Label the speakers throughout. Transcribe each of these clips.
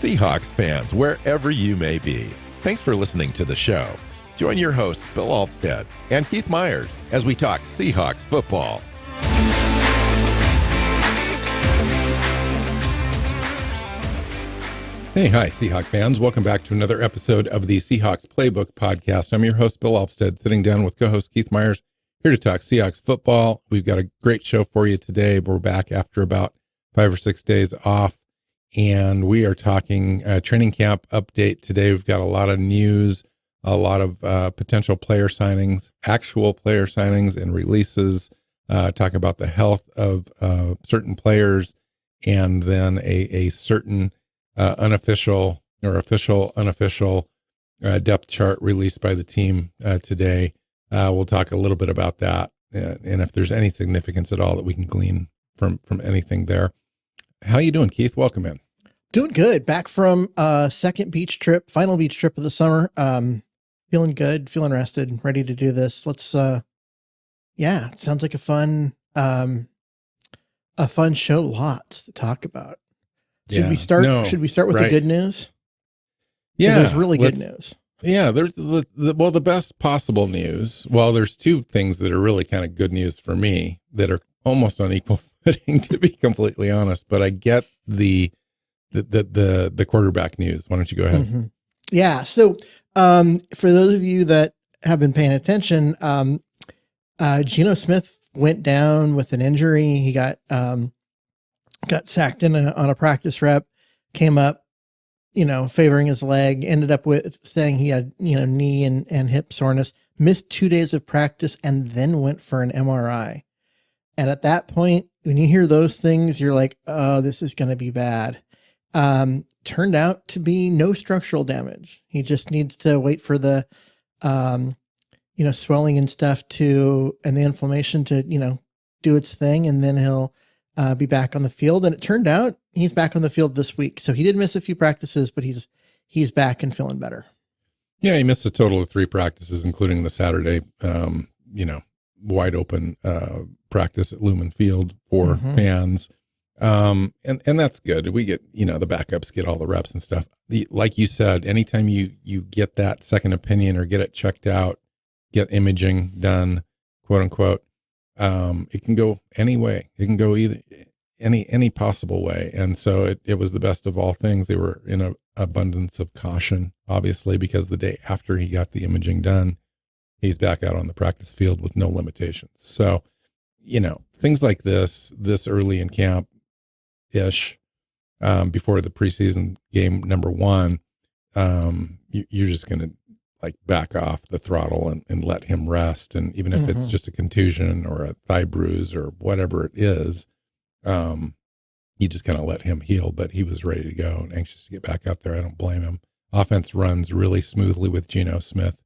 Speaker 1: Seahawks fans, wherever you may be, thanks for listening to the show. Join your hosts, Bill Alvstad and Keith Myers, as we talk Seahawks football. Hey, hi, Seahawk fans. Welcome back to another episode of the Seahawks Playbook podcast. I'm your host, Bill Alvstad, sitting down with co-host Keith Myers, here to talk Seahawks football. We've got a great show for you today. We're back after about 5 or 6 days off, and we are talking training camp update today. We've got a lot of news, a lot of potential player signings, actual player signings and releases, talk about the health of certain players, and then a certain unofficial or official, unofficial depth chart released by the team today. We'll talk a little bit about that, and if there's any significance at all that we can glean from anything there. How you doing, Keith? Welcome in.
Speaker 2: Doing good. Back from second beach trip, final beach trip of the summer. Feeling good, feeling rested, ready to do this. Let's it sounds like a fun show. Lots to talk about. Should we start with the good news?
Speaker 1: Yeah.
Speaker 2: There's really good news.
Speaker 1: Yeah, there's the best possible news. Well, there's two things that are really kind of good news for me that are almost on equal footing, to be completely honest. But I get the quarterback news. Why don't you go ahead?
Speaker 2: Mm-hmm. Yeah. So for those of you that have been paying attention, Geno Smith went down with an injury. He got sacked on a practice rep, came up, favoring his leg, ended up with saying he had, knee and hip soreness, missed 2 days of practice, and then went for an MRI. And at that point, when you hear those things, you're like, oh, this is going to be bad. Turned out to be no structural damage. He just needs to wait for the, swelling and stuff and the inflammation to, do its thing. And then he'll be back on the field. And it turned out he's back on the field this week. So he did miss a few practices, but he's back and feeling better.
Speaker 1: Yeah, he missed a total of 3 practices, including the Saturday, wide open practice at Lumen Field for fans. And that's good. We get, the backups get all the reps and stuff. Like you said, anytime you get that second opinion or get it checked out, get imaging done, quote unquote, it can go any way. It can go either any possible way. And so it was the best of all things. They were in an abundance of caution, obviously, because the day after he got the imaging done, he's back out on the practice field with no limitations. So, things like this early in camp ish, before the preseason game number 1, you're just going to back off the throttle and let him rest. And even if it's just a contusion or a thigh bruise or whatever it is, you just kind of let him heal. But he was ready to go and anxious to get back out there. I don't blame him. Offense runs really smoothly with Geno Smith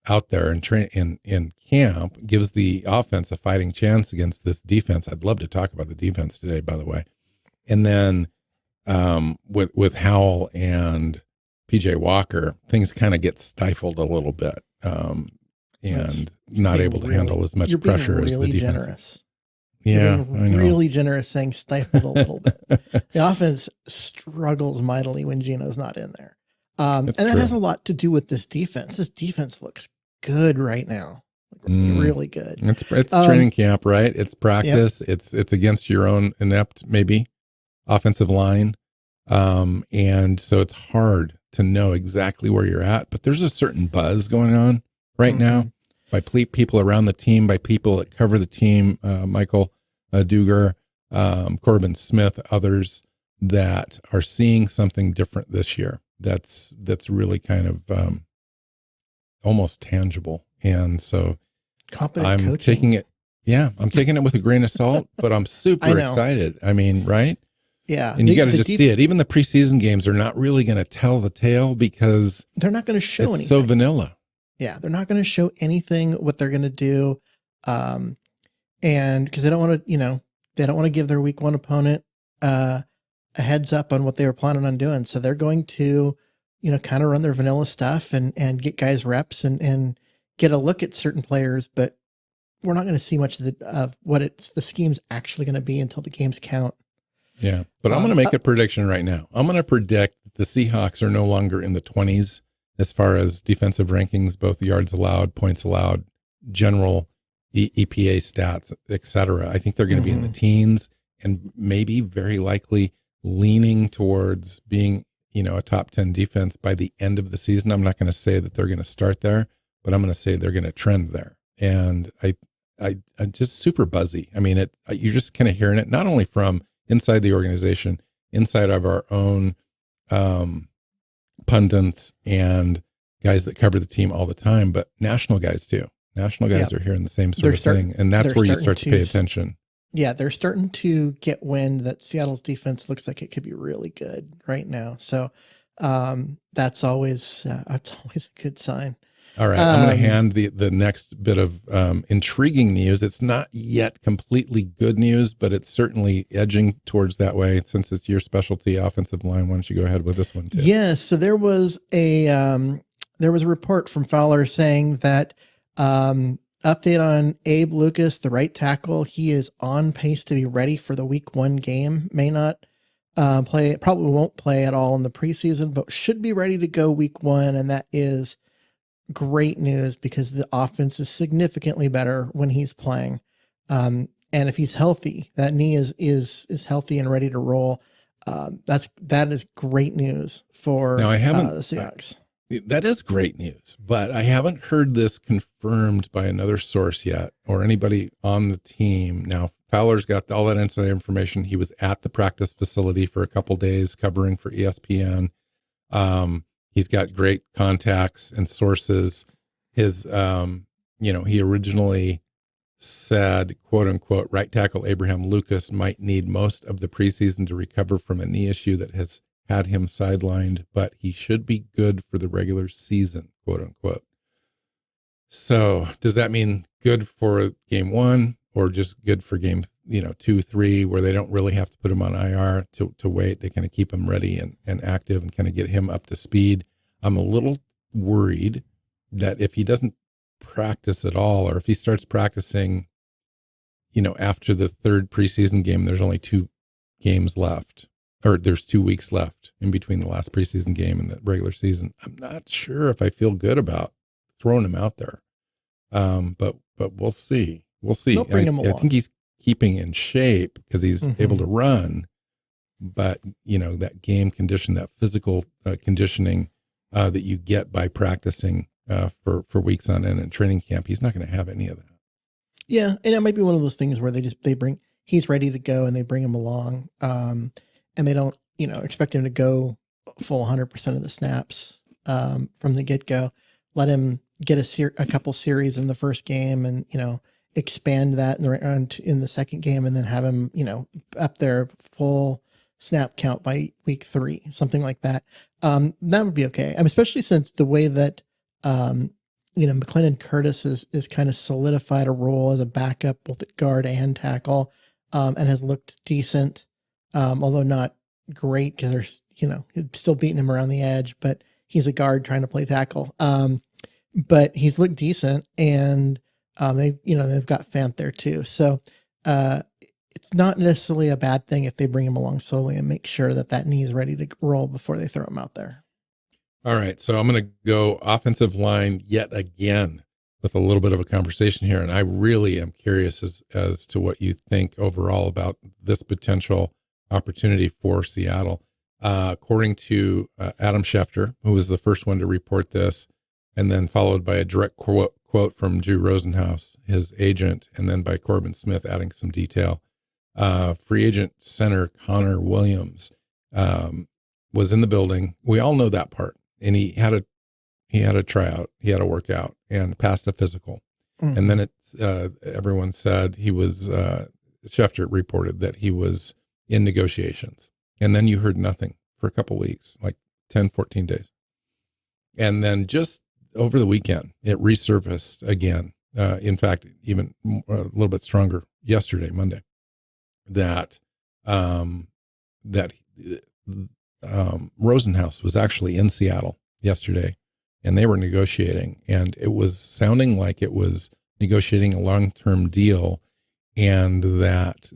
Speaker 1: out there and in camp, gives the offense a fighting chance against this defense. I'd love to talk about the defense today, by the way. And then with Howell and PJ Walker, things kind of get stifled a little bit, and not able to handle as much pressure as the defense.
Speaker 2: Generous.
Speaker 1: Yeah, I know.
Speaker 2: Really generous saying stifled a little bit. The offense struggles mightily when Geno's not in there. And that has a lot to do with this defense. This defense looks good right now. Really good.
Speaker 1: It's training camp, right? It's practice. Yep. It's against your own inept, maybe, offensive line. And so it's hard to know exactly where you're at, but there's a certain buzz going on right now by people around the team, by people that cover the team, Michael Duger, Corbin Smith, others that are seeing something different this year. That's really kind of almost tangible. And so I'm taking it with a grain of salt, but I'm super excited. I mean, right?
Speaker 2: Yeah.
Speaker 1: And you got to just see it. Even the preseason games are not really going to tell the tale because
Speaker 2: they're not going to show anything.
Speaker 1: It's so vanilla.
Speaker 2: Yeah. They're not going to show anything, what they're going to do. And because they don't want to, give their week 1 opponent a heads up on what they were planning on doing. So they're going to, kind of run their vanilla stuff and get guys reps and get a look at certain players, but we're not going to see much of what the scheme's actually going to be until the games count.
Speaker 1: Yeah. But I'm going to make a prediction right now. I'm going to predict that the Seahawks are no longer in the 20s as far as defensive rankings, both yards allowed, points allowed, general EPA stats, et cetera. I think they're going to be in the teens and maybe very likely leaning towards being, a top 10 defense by the end of the season. I'm not going to say that they're going to start there, but I'm going to say they're going to trend there. And I'm just super buzzy. I mean, you're just kind of hearing it, not only from inside the organization, inside of our own pundits and guys that cover the team all the time, but national guys too. National guys are hearing the same sort of thing. And that's where you start to pay attention.
Speaker 2: Yeah, they're starting to get wind that Seattle's defense looks like it could be really good right now. So that's always a good sign.
Speaker 1: All right, I'm going to hand the next bit of intriguing news. It's not yet completely good news, but it's certainly edging towards that way. Since it's your specialty, offensive line, why don't you go ahead with this one too?
Speaker 2: Yes. So there was a report from Fowler saying that update on Abe Lucas, the right tackle. He is on pace to be ready for the week 1 game. May not play, probably won't play at all in the preseason, but should be ready to go week 1. And that is great news because the offense is significantly better when he's playing. And if he's healthy, that knee is healthy and ready to roll. That is great news for the Seahawks.
Speaker 1: That is great news, but I haven't heard this confirmed by another source yet or anybody on the team. Now, Fowler's got all that inside information. He was at the practice facility for a couple days covering for ESPN. He's got great contacts and sources. His, he originally said, quote unquote, right tackle Abraham Lucas might need most of the preseason to recover from a knee issue that has had him sidelined, but he should be good for the regular season, quote unquote. So does that mean good for game 1 or just good for game, 2, 3, where they don't really have to put him on IR to wait? They kind of keep him ready and active and kind of get him up to speed. I'm a little worried that if he doesn't practice at all, or if he starts practicing, after the 3rd preseason game, there's only 2 games left. Or there's 2 weeks left in between the last preseason game and the regular season. I'm not sure if I feel good about throwing him out there. But we'll see. We'll see.
Speaker 2: Don't bring him along.
Speaker 1: I think he's keeping in shape because he's able to run. But, that game condition, that physical conditioning that you get by practicing for weeks on end in training camp, he's not going to have any of that.
Speaker 2: Yeah. And it might be one of those things where he's ready to go and they bring him along. And they don't, expect him to go full 100% of the snaps from the get-go. Let him get a couple series in the first game and, expand that in the second game and then have him, up there full snap count by week 3, something like that. That would be okay. Especially since the way that, McLennan Curtis is kind of solidified a role as a backup, both at guard and tackle, and has looked decent. Although not great because there's, still beating him around the edge, but he's a guard trying to play tackle. But he's looked decent and, they've got Fant there too. So, it's not necessarily a bad thing if they bring him along slowly and make sure that knee is ready to roll before they throw him out there.
Speaker 1: All right. So I'm going to go offensive line yet again with a little bit of a conversation here. And I really am curious as to what you think overall about this potential opportunity for Seattle. According to Adam Schefter, who was the first one to report this, and then followed by a direct quote from Drew Rosenhaus, his agent, and then by Corbin Smith adding some detail. Free agent center Connor Williams was in the building. We all know that part. And he had a tryout, he had a workout and passed a physical. And then everyone said he was, Schefter reported that he was in negotiations. And then you heard nothing for a couple of weeks, like 10, 14 days. And then just over the weekend, it resurfaced again. In fact, even a little bit stronger yesterday, Monday, that Rosenhaus was actually in Seattle yesterday and they were negotiating, and it was sounding like it was negotiating a long-term deal and that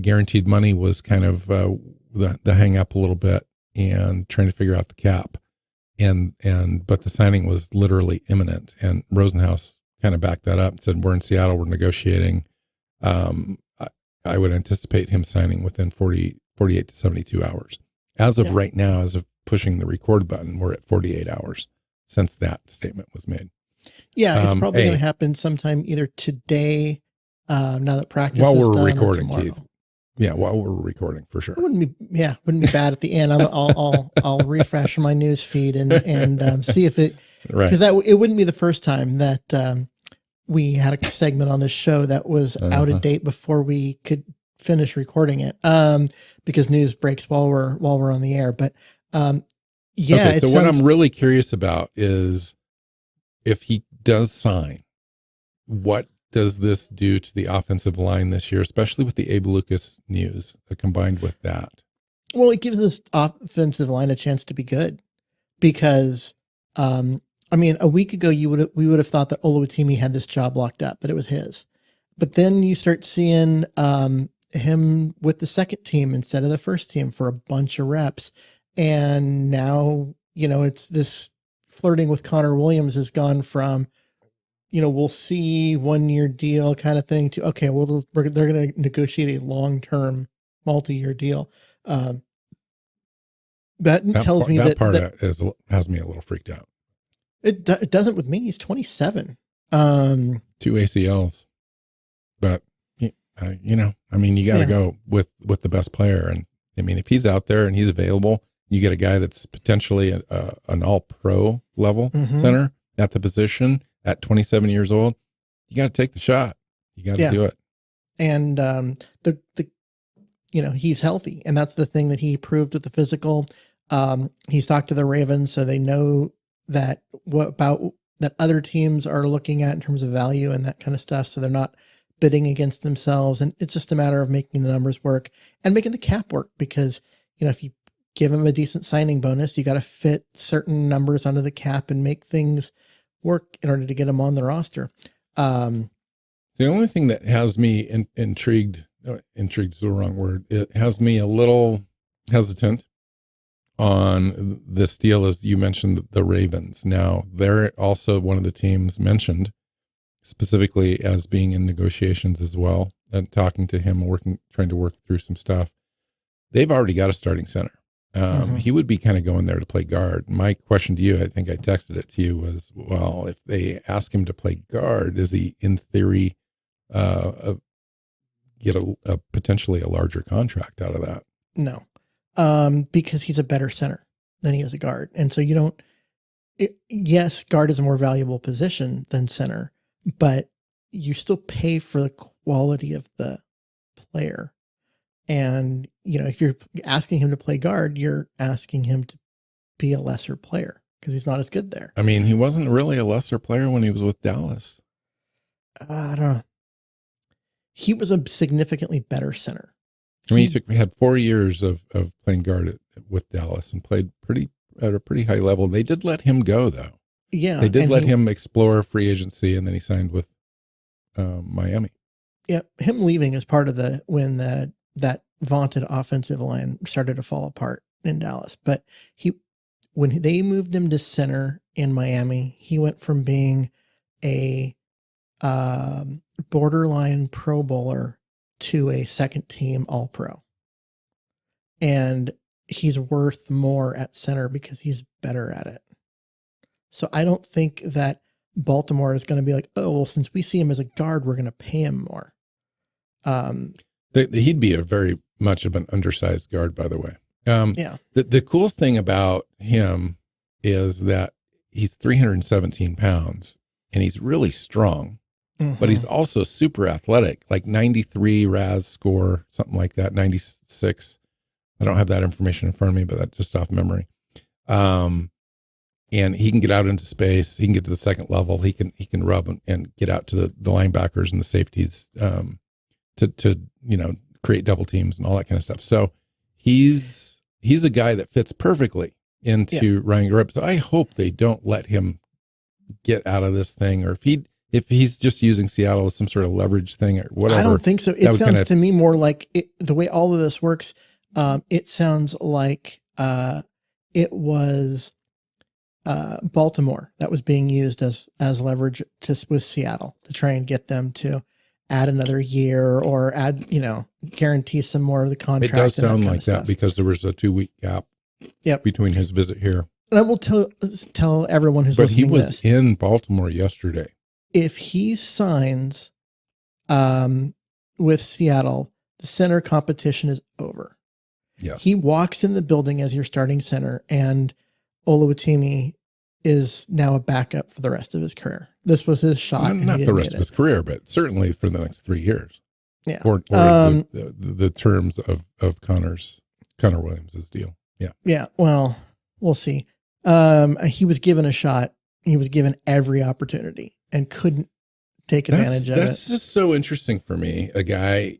Speaker 1: guaranteed money was kind of the hang up a little bit, and trying to figure out the cap. But the signing was literally imminent, and Rosenhaus kind of backed that up and said, we're in Seattle, we're negotiating. I would anticipate him signing within 48 to 72 hours. As of right now, as of pushing the record button, we're at 48 hours since that statement was made.
Speaker 2: Yeah, it's probably going to happen sometime either today, now that practice
Speaker 1: while
Speaker 2: is
Speaker 1: we're
Speaker 2: done,
Speaker 1: recording,
Speaker 2: or tomorrow.
Speaker 1: Keith. Yeah, while we're recording, for sure.
Speaker 2: It wouldn't be bad at the end. I'll refresh my news feed and see if it, because it wouldn't be the first time that we had a segment on this show that was out of date before we could finish recording it. Because news breaks while we're on the air. But yeah.
Speaker 1: Okay, so what I'm really curious about is, if he does sign, what does this do to the offensive line this year, especially with the Abe Lucas news combined with that?
Speaker 2: Well, it gives this offensive line a chance to be good, because, I mean, a week ago we would have thought that Oluwatimi had this job locked up, but it was his. But then you start seeing him with the second team instead of the first team for a bunch of reps, and now it's this flirting with Connor Williams has gone from, we'll see 1 year deal kind of thing to, okay, well, they're going to negotiate a long-term multi-year deal. That tells me that part
Speaker 1: has me a little freaked out.
Speaker 2: It doesn't with me. He's 27.
Speaker 1: 2 ACLs, but I mean, you got to go with the best player. And I mean, if he's out there and he's available, you get a guy that's potentially an all-pro level center at the position at 27 years old. You got to take the shot. You got to do it.
Speaker 2: And he's healthy, and that's the thing that he proved with the physical. He's talked to the Ravens, so they know that that other teams are looking at in terms of value and that kind of stuff. So they're not bidding against themselves, and it's just a matter of making the numbers work and making the cap work, because if you give him a decent signing bonus, you got to fit certain numbers under the cap and make things work in order to get him on the roster.
Speaker 1: The only thing that has me intrigued is the wrong word. It has me a little hesitant on this deal, as you mentioned, the Ravens. Now, they're also one of the teams mentioned specifically as being in negotiations as well, and talking to him, trying to work through some stuff. They've already got a starting center. He would be kind of going there to play guard. My question to you, I think I texted it to you, was, well, if they ask him to play guard, is he in theory get a potentially a larger contract out of that?
Speaker 2: No, because he's a better center than he is a guard. And so yes, guard is a more valuable position than center, but you still pay for the quality of the player. And, if you're asking him to play guard, you're asking him to be a lesser player because he's not as good there.
Speaker 1: I mean, he wasn't really a lesser player when he was with Dallas.
Speaker 2: I don't know. He was a significantly better center.
Speaker 1: I mean, he had 4 years of playing guard with Dallas and played at a pretty high level. They did let him go, though.
Speaker 2: Yeah.
Speaker 1: They did let him explore free agency, and then he signed with Miami. Yeah.
Speaker 2: Him leaving is part of when that vaunted offensive line started to fall apart in Dallas. But when they moved him to center in Miami, he went from being a borderline Pro Bowler to a second team All-Pro. And he's worth more at center because he's better at it. So I don't think that Baltimore is going to be like, oh, well, since we see him as a guard, we're going to pay him more.
Speaker 1: He'd be a very much of an undersized guard, by the way.
Speaker 2: Yeah.
Speaker 1: The cool thing about him is that he's 317 pounds and he's really strong, but he's also super athletic, like 93 RAS score, something like that, 96. I don't have that information in front of me, but that's just off memory. And he can get out into space. He can get to the second level. He can rub and get out to the linebackers and the safeties to create double teams and all that kind of stuff. So he's a guy that fits perfectly into Ryan Garrett. So I hope they don't let him get out of this thing, or if if he's just using Seattle as some sort of leverage thing or whatever.
Speaker 2: I don't think so. It sounds to me more like the way all of this works. It sounds like it was Baltimore that was being used as leverage with Seattle to try and get them to add another year or add, guarantee some more of the contract.
Speaker 1: It does sound like that because there was a 2-week gap between his visit here.
Speaker 2: And I will tell everyone who's listening
Speaker 1: to this. But he was in Baltimore yesterday.
Speaker 2: If he signs with Seattle, the center competition is over.
Speaker 1: Yes.
Speaker 2: He walks in the building as your starting center, and Oluwatimi is now a backup for the rest of his career. This was his shot.
Speaker 1: Not the rest of his career, but certainly for the next 3 years.
Speaker 2: Yeah.
Speaker 1: Or the terms of Connor Williams' deal. Yeah.
Speaker 2: Yeah. Well, we'll see. He was given a shot. He was given every opportunity and couldn't take advantage of it.
Speaker 1: That's just so interesting for me. A guy,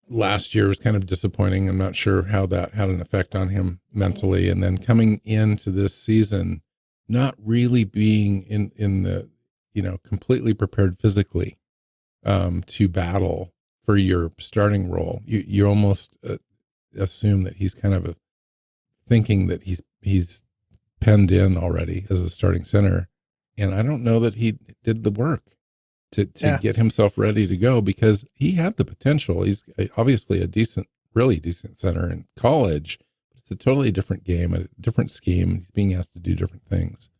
Speaker 1: last year was kind of disappointing. I'm not sure how that had an effect on him mentally. And then coming into this season, not really being in the, completely prepared physically to battle for your starting role. You almost assume that he's kind of thinking that he's penned in already as a starting center. And I don't know that he did the work to get himself ready to go because he had the potential. He's obviously a really decent center in college, but it's a totally different game, a different scheme. He's being asked to do different things.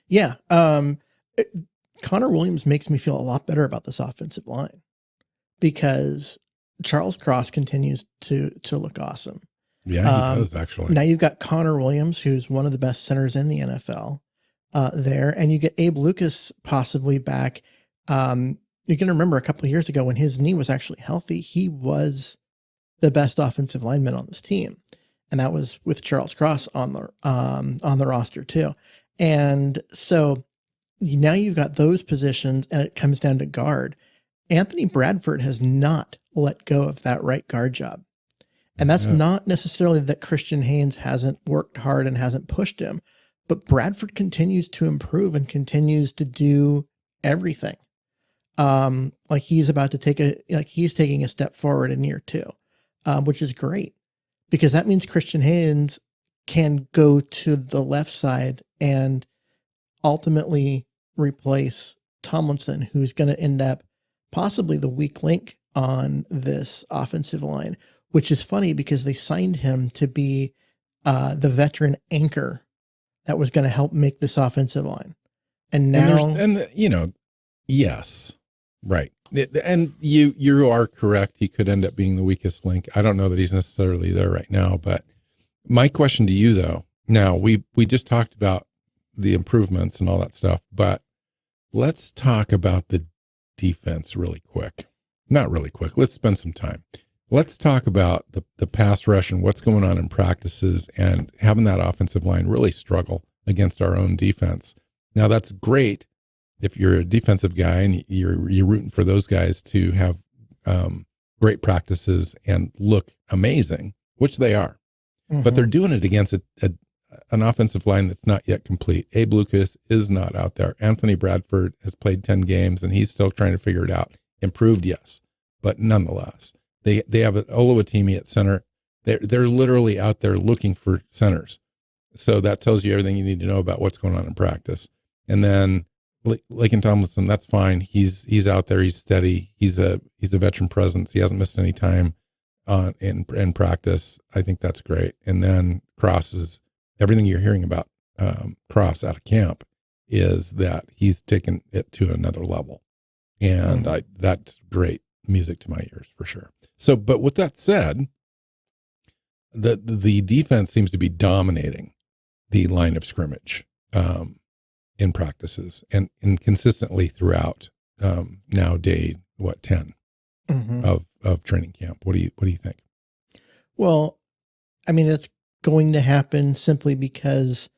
Speaker 2: Yeah. Connor Williams makes me feel a lot better about this offensive line because Charles Cross continues to look awesome.
Speaker 1: Yeah, he does actually.
Speaker 2: Now you've got Connor Williams, who's one of the best centers in the NFL. There, and you get Abe Lucas possibly back. You can remember a couple of years ago when his knee was actually healthy, he was the best offensive lineman on this team, and that was with Charles Cross on the roster too. And so now you've got those positions, and it comes down to guard. Anthony Bradford has not let go of that right guard job, and that's not necessarily that Christian Haynes hasn't worked hard and hasn't pushed him. But Bradford continues to improve and continues to do everything. Like he's about to he's taking a step forward in year 2, which is great because that means Christian Haynes can go to the left side and ultimately replace Tomlinson, who's going to end up possibly the weak link on this offensive line, which is funny because they signed him to be the veteran anchor that was going to help make this offensive line. And now,
Speaker 1: yes, right. And you are correct. He could end up being the weakest link. I don't know that he's necessarily there right now, but my question to you though, now we just talked about the improvements and all that stuff, but let's talk about the defense really quick. Not really quick. Let's spend some time. Let's talk about the pass rush and what's going on in practices and having that offensive line really struggle against our own defense. Now that's great if you're a defensive guy and you're rooting for those guys to have great practices and look amazing, which they are. Mm-hmm. But they're doing it against an offensive line that's not yet complete. Abe Lucas is not out there. Anthony Bradford has played 10 games and he's still trying to figure it out. Improved, yes, but nonetheless. They have an Oluwatimi at center. They're literally out there looking for centers. So that tells you everything you need to know about what's going on in practice. And then Laken Tomlinson, that's fine. He's out there. He's steady. He's a veteran presence. He hasn't missed any time in practice. I think that's great. And then Cross is everything you're hearing about Cross out of camp is that he's taken it to another level. And that's great music to my ears for sure. So, but with that said, the defense seems to be dominating the line of scrimmage in practices and consistently throughout now day 10 of training camp. What do you think? Well,
Speaker 2: I mean, that's going to happen simply because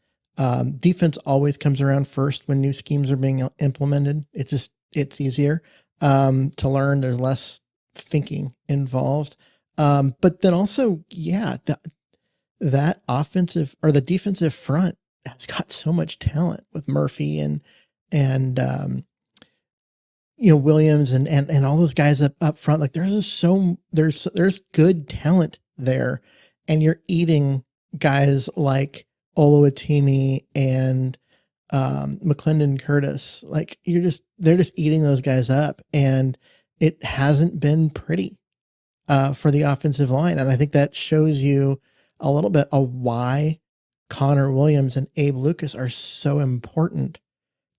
Speaker 2: defense always comes around first when new schemes are being implemented. It's easier to learn. There's less thinking involved. But then also, that offensive or the defensive front has got so much talent with Murphy and and Williams and all those guys up front. Like there's good talent there, and you're eating guys like Oluwatimi and McClendon Curtis. Like they're just eating those guys up, and it hasn't been pretty for the offensive line. And I think that shows you a little bit of why Connor Williams and Abe Lucas are so important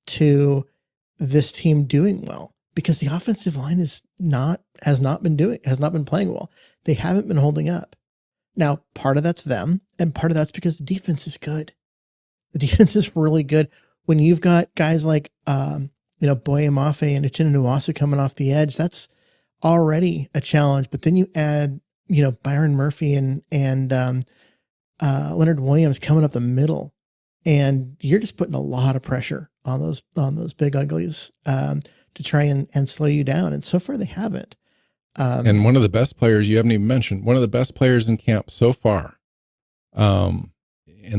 Speaker 2: to this team doing well, because the offensive line has not been playing well. They haven't been holding up. Now, part of that's them, and part of that's because the defense is good. The defense is really good. When you've got guys like, Boye Mafe and Uchenna Nwasu coming off the edge, that's already a challenge. But then you add, Byron Murphy and Leonard Williams coming up the middle, and you're just putting a lot of pressure on those big uglies to try and slow you down. And so far they haven't.
Speaker 1: And one of the best players you haven't even mentioned, one of the best players in camp so far, and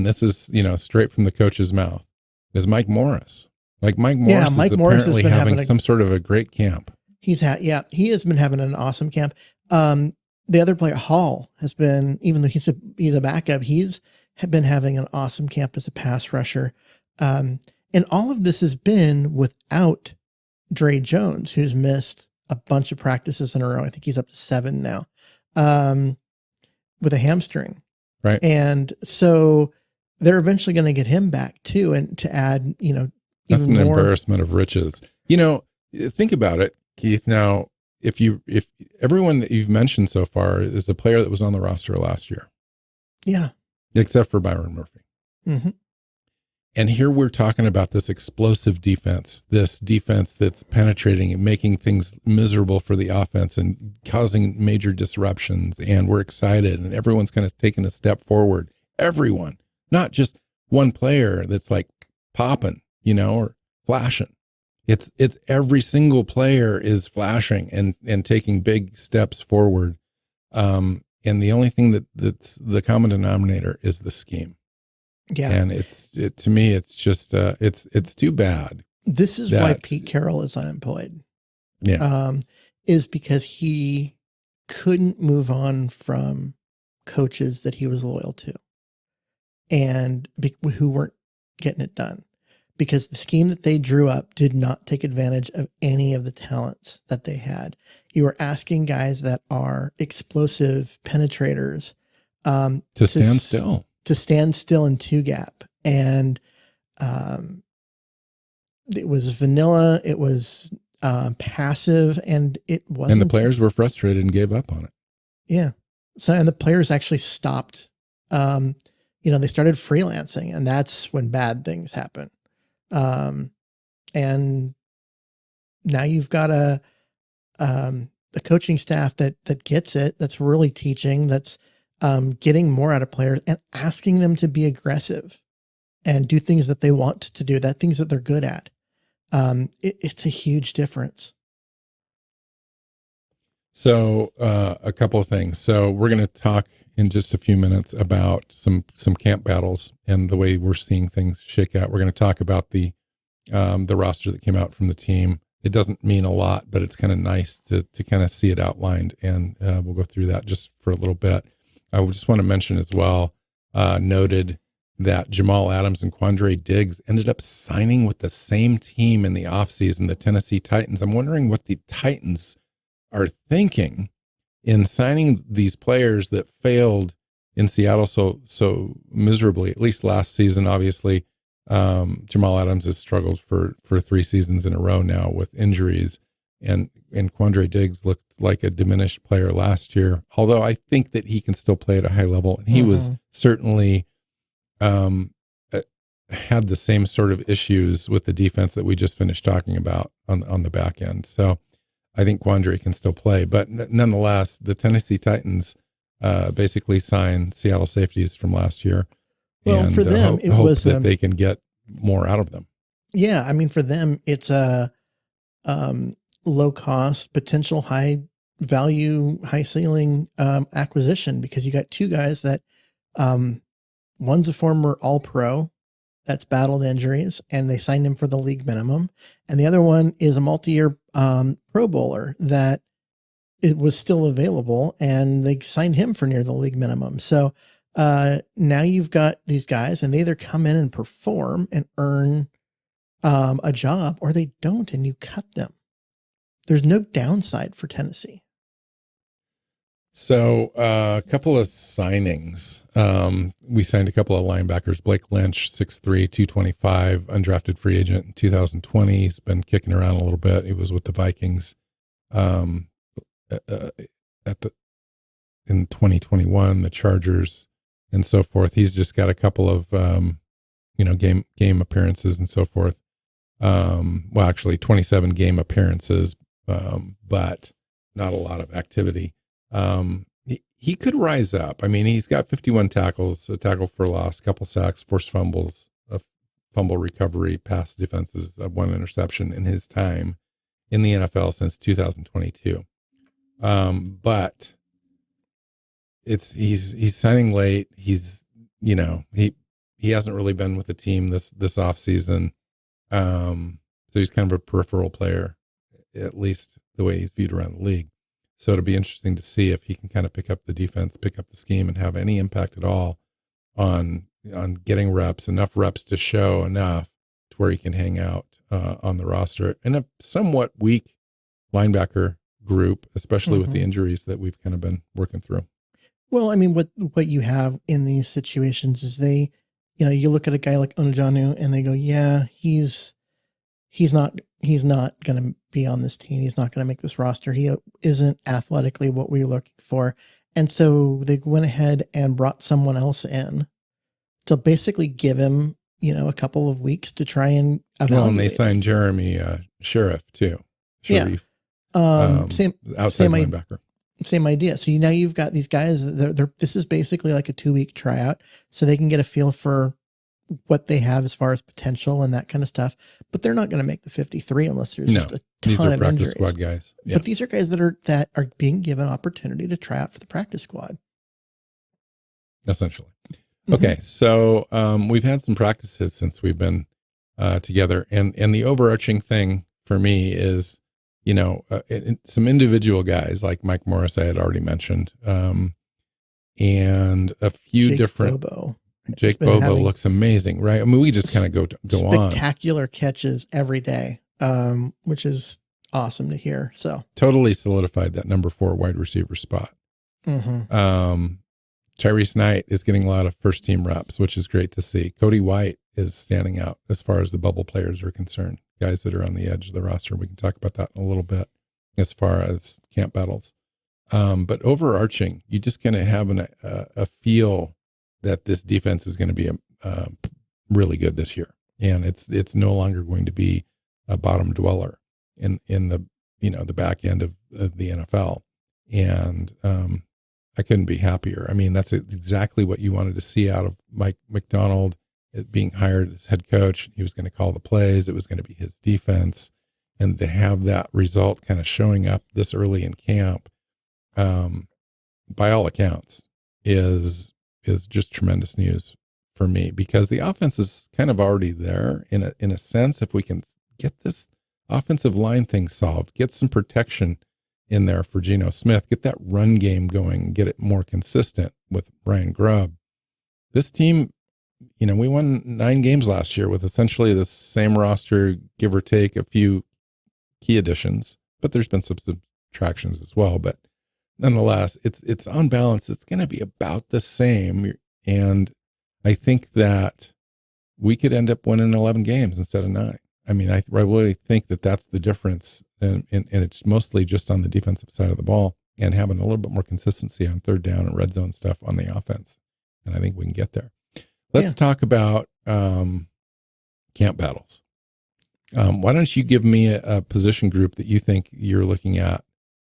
Speaker 1: this is, straight from the coach's mouth, is Mike Morris. Like Mike Morris is apparently having some sort of a great camp.
Speaker 2: He has been having an awesome camp. The other player, Hall, has been, even though he's a backup, he's been having an awesome camp as a pass rusher. And all of this has been without Dre Jones, who's missed a bunch of practices in a row. I think he's up to 7 now, with a hamstring.
Speaker 1: Right.
Speaker 2: And so they're eventually going to get him back too. And to add,
Speaker 1: that's an embarrassment of riches. Think about it, Keith. Now, if everyone that you've mentioned so far is a player that was on the roster last year.
Speaker 2: Yeah.
Speaker 1: Except for Byron Murphy.
Speaker 2: Mm-hmm.
Speaker 1: And here we're talking about this explosive defense, this defense that's penetrating and making things miserable for the offense and causing major disruptions. And we're excited, and everyone's kind of taking a step forward. Everyone, not just one player that's like popping, or flashing. It's every single player is flashing and taking big steps forward. And the only thing that's the common denominator is the scheme.
Speaker 2: Yeah.
Speaker 1: And to me, it's just, it's too bad.
Speaker 2: This is why Pete Carroll is unemployed.
Speaker 1: Yeah.
Speaker 2: Is because he couldn't move on from coaches that he was loyal to and who weren't getting it done, because the scheme that they drew up did not take advantage of any of the talents that they had. You were asking guys that are explosive penetrators,
Speaker 1: to stand still.
Speaker 2: To stand still in 2-gap. And it was vanilla, it was passive, and it wasn't.
Speaker 1: And the players were frustrated and gave up on it.
Speaker 2: Yeah. So, and the players actually stopped, they started freelancing, and that's when bad things happen. And now you've got a coaching staff that gets it, that's really teaching, that's getting more out of players and asking them to be aggressive and do things that they want to do, things that they're good at. It's a huge difference.
Speaker 1: So a couple of things. So we're going to talk in just a few minutes about some camp battles and the way we're seeing things shake out. We're going to talk about the roster that came out from the team. It doesn't mean a lot, but it's kind of nice to kind of see it outlined, and we'll go through that just for a little bit. I just want to mention as well, noted that Jamal Adams and Quandre Diggs ended up signing with the same team in the offseason, the Tennessee Titans. I'm wondering what the Titans are thinking in signing these players that failed in Seattle so miserably, at least last season. Obviously, Jamal Adams has struggled for 3 seasons in a row now with injuries, and Quandre Diggs looked like a diminished player last year, although I think that he can still play at a high level. And he was certainly had the same sort of issues with the defense that we just finished talking about on the back end. So I think Quandre can still play, but nonetheless, the Tennessee Titans basically signed Seattle safeties from last year.
Speaker 2: Well,
Speaker 1: and
Speaker 2: for them, it
Speaker 1: hope
Speaker 2: was
Speaker 1: that they can get more out of them.
Speaker 2: Yeah. I mean, for them, it's a low cost, potential high value, high ceiling acquisition, because you got 2 guys that one's a former All-Pro that's battled injuries, and they signed him for the league minimum. And the other one is a multi-year Pro Bowler that it was still available, and they signed him for near the league minimum. So now you've got these guys, and they either come in and perform and earn a job, or they don't, and you cut them. There's no downside for Tennessee.
Speaker 1: So a couple of signings. We signed a couple of linebackers. Blake Lynch, 6'3", 225, undrafted free agent in 2020. He's been kicking around a little bit. He was with the Vikings in 2021, the Chargers, and so forth. He's just got a couple of game appearances and so forth. Well, actually 27 game appearances, but not a lot of activity. He could rise up. I mean, he's got 51 tackles, a tackle for loss, couple sacks, forced fumbles, a fumble recovery, pass defenses, one interception in his time in the NFL since 2022. But he's signing late. He's, he hasn't really been with the team this off season. So he's kind of a peripheral player, at least the way he's viewed around the league. So it'll be interesting to see if he can kind of pick up the defense, pick up the scheme, and have any impact at all on getting reps, enough reps to show enough to where he can hang out on the roster. And a somewhat weak linebacker group, especially with the injuries that we've kind of been working through.
Speaker 2: Well, I mean, what you have in these situations is you look at a guy like Onujanu and they go, yeah, he's not going to be on this team. He's not going to make this roster. He isn't athletically what we were looking for. And so they went ahead and brought someone else in to basically give him, a couple of weeks to try and evaluate.
Speaker 1: Well, and they signed Jeremy Sharif too. Sharif.
Speaker 2: Yeah.
Speaker 1: Outside linebacker.
Speaker 2: Same idea. So now you've got these guys. This is basically like a 2-week tryout, so they can get a feel for what they have as far as potential and that kind of stuff. But they're not going to make the 53 unless there's just a ton
Speaker 1: these are
Speaker 2: of
Speaker 1: practice
Speaker 2: injuries.
Speaker 1: squad guys. Yeah.
Speaker 2: But these are guys that are being given opportunity to try out for the practice squad.
Speaker 1: Essentially. Okay, so we've had some practices since we've been together, and the overarching thing for me is, some individual guys like Mike Morris I had already mentioned, and a few
Speaker 2: Jake
Speaker 1: different.
Speaker 2: Bobo.
Speaker 1: Jake Bobo looks amazing, right? I mean, we just kind of go on.
Speaker 2: Spectacular catches every day, which is awesome to hear. So
Speaker 1: totally solidified that number 4 wide receiver spot. Tyrese Knight is getting a lot of first team reps, which is great to see. Cody White is standing out as far as the bubble players are concerned, guys that are on the edge of the roster. We can talk about that in a little bit as far as camp battles. But overarching, you're just going to have a feel that this defense is going to be really good this year. And it's no longer going to be a bottom dweller in the, the back end of the NFL. And, I couldn't be happier. I mean, that's exactly what you wanted to see out of Mike McDonald being hired as head coach. He was going to call the plays. It was going to be his defense. And to have that result kind of showing up this early in camp, by all accounts, is just tremendous news for me, because the offense is kind of already there in a sense. If we can get this offensive line thing solved, get some protection in there for Geno Smith, get that run game going, get it more consistent with Ryan Grubb. This team, we won 9 games last year with essentially the same roster, give or take a few key additions, but there's been some subtractions as well. But nonetheless, it's on balance. It's going to be about the same. And I think that we could end up winning 11 games instead of 9. I mean, I really think that that's the difference. And it's mostly just on the defensive side of the ball and having a little bit more consistency on third down and red zone stuff on the offense. And I think we can get there. Let's talk about camp battles. Why don't you give me a position group that you think you're looking at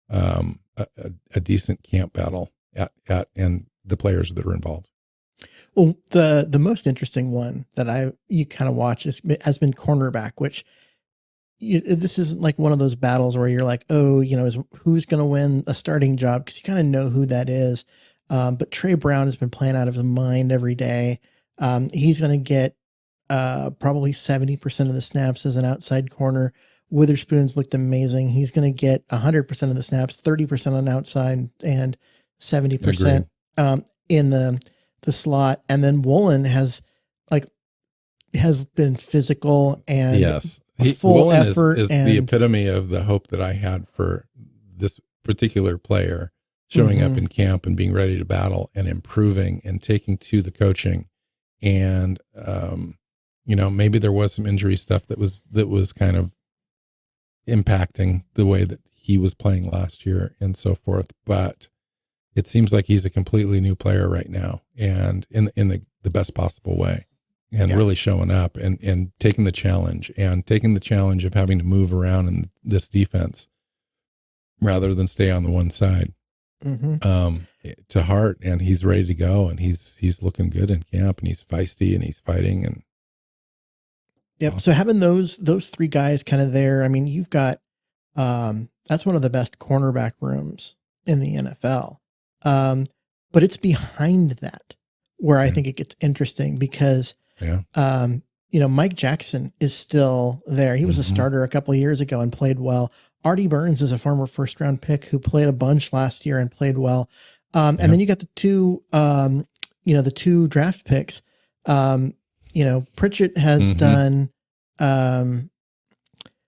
Speaker 1: a decent camp battle at and the players that are involved?
Speaker 2: Well, the most interesting one that you kind of watch has been cornerback, which this isn't like one of those battles where you're like, oh, who's going to win a starting job, because you kind of know who that is. But Trey Brown has been playing out of his mind every day. He's going to get probably 70% of the snaps as an outside corner. Witherspoon's looked amazing. He's going to get 100% of the snaps, 30% on outside and 70% in the slot. And then Woolen has been physical and full
Speaker 1: Woolen
Speaker 2: effort.
Speaker 1: is the epitome of the hope that I had for this particular player, showing up in camp and being ready to battle and improving and taking to the coaching. And, maybe there was some injury stuff that was kind of impacting the way that he was playing last year and so forth. But it seems like he's a completely new player right now, and in the best possible way, and really showing up and taking the challenge of having to move around in this defense rather than stay on the one side. To heart, and he's ready to go, and he's looking good in camp, and he's feisty and he's fighting. And
Speaker 2: awesome. So having those three guys kind of there, I mean, you've got that's one of the best cornerback rooms in the NFL. But it's behind that where I think it gets interesting because Mike Jackson is still there. He was a starter a couple of years ago and played well. Artie Burns is a former first round pick who played a bunch last year and played well. And then you got the two draft picks. Pritchett has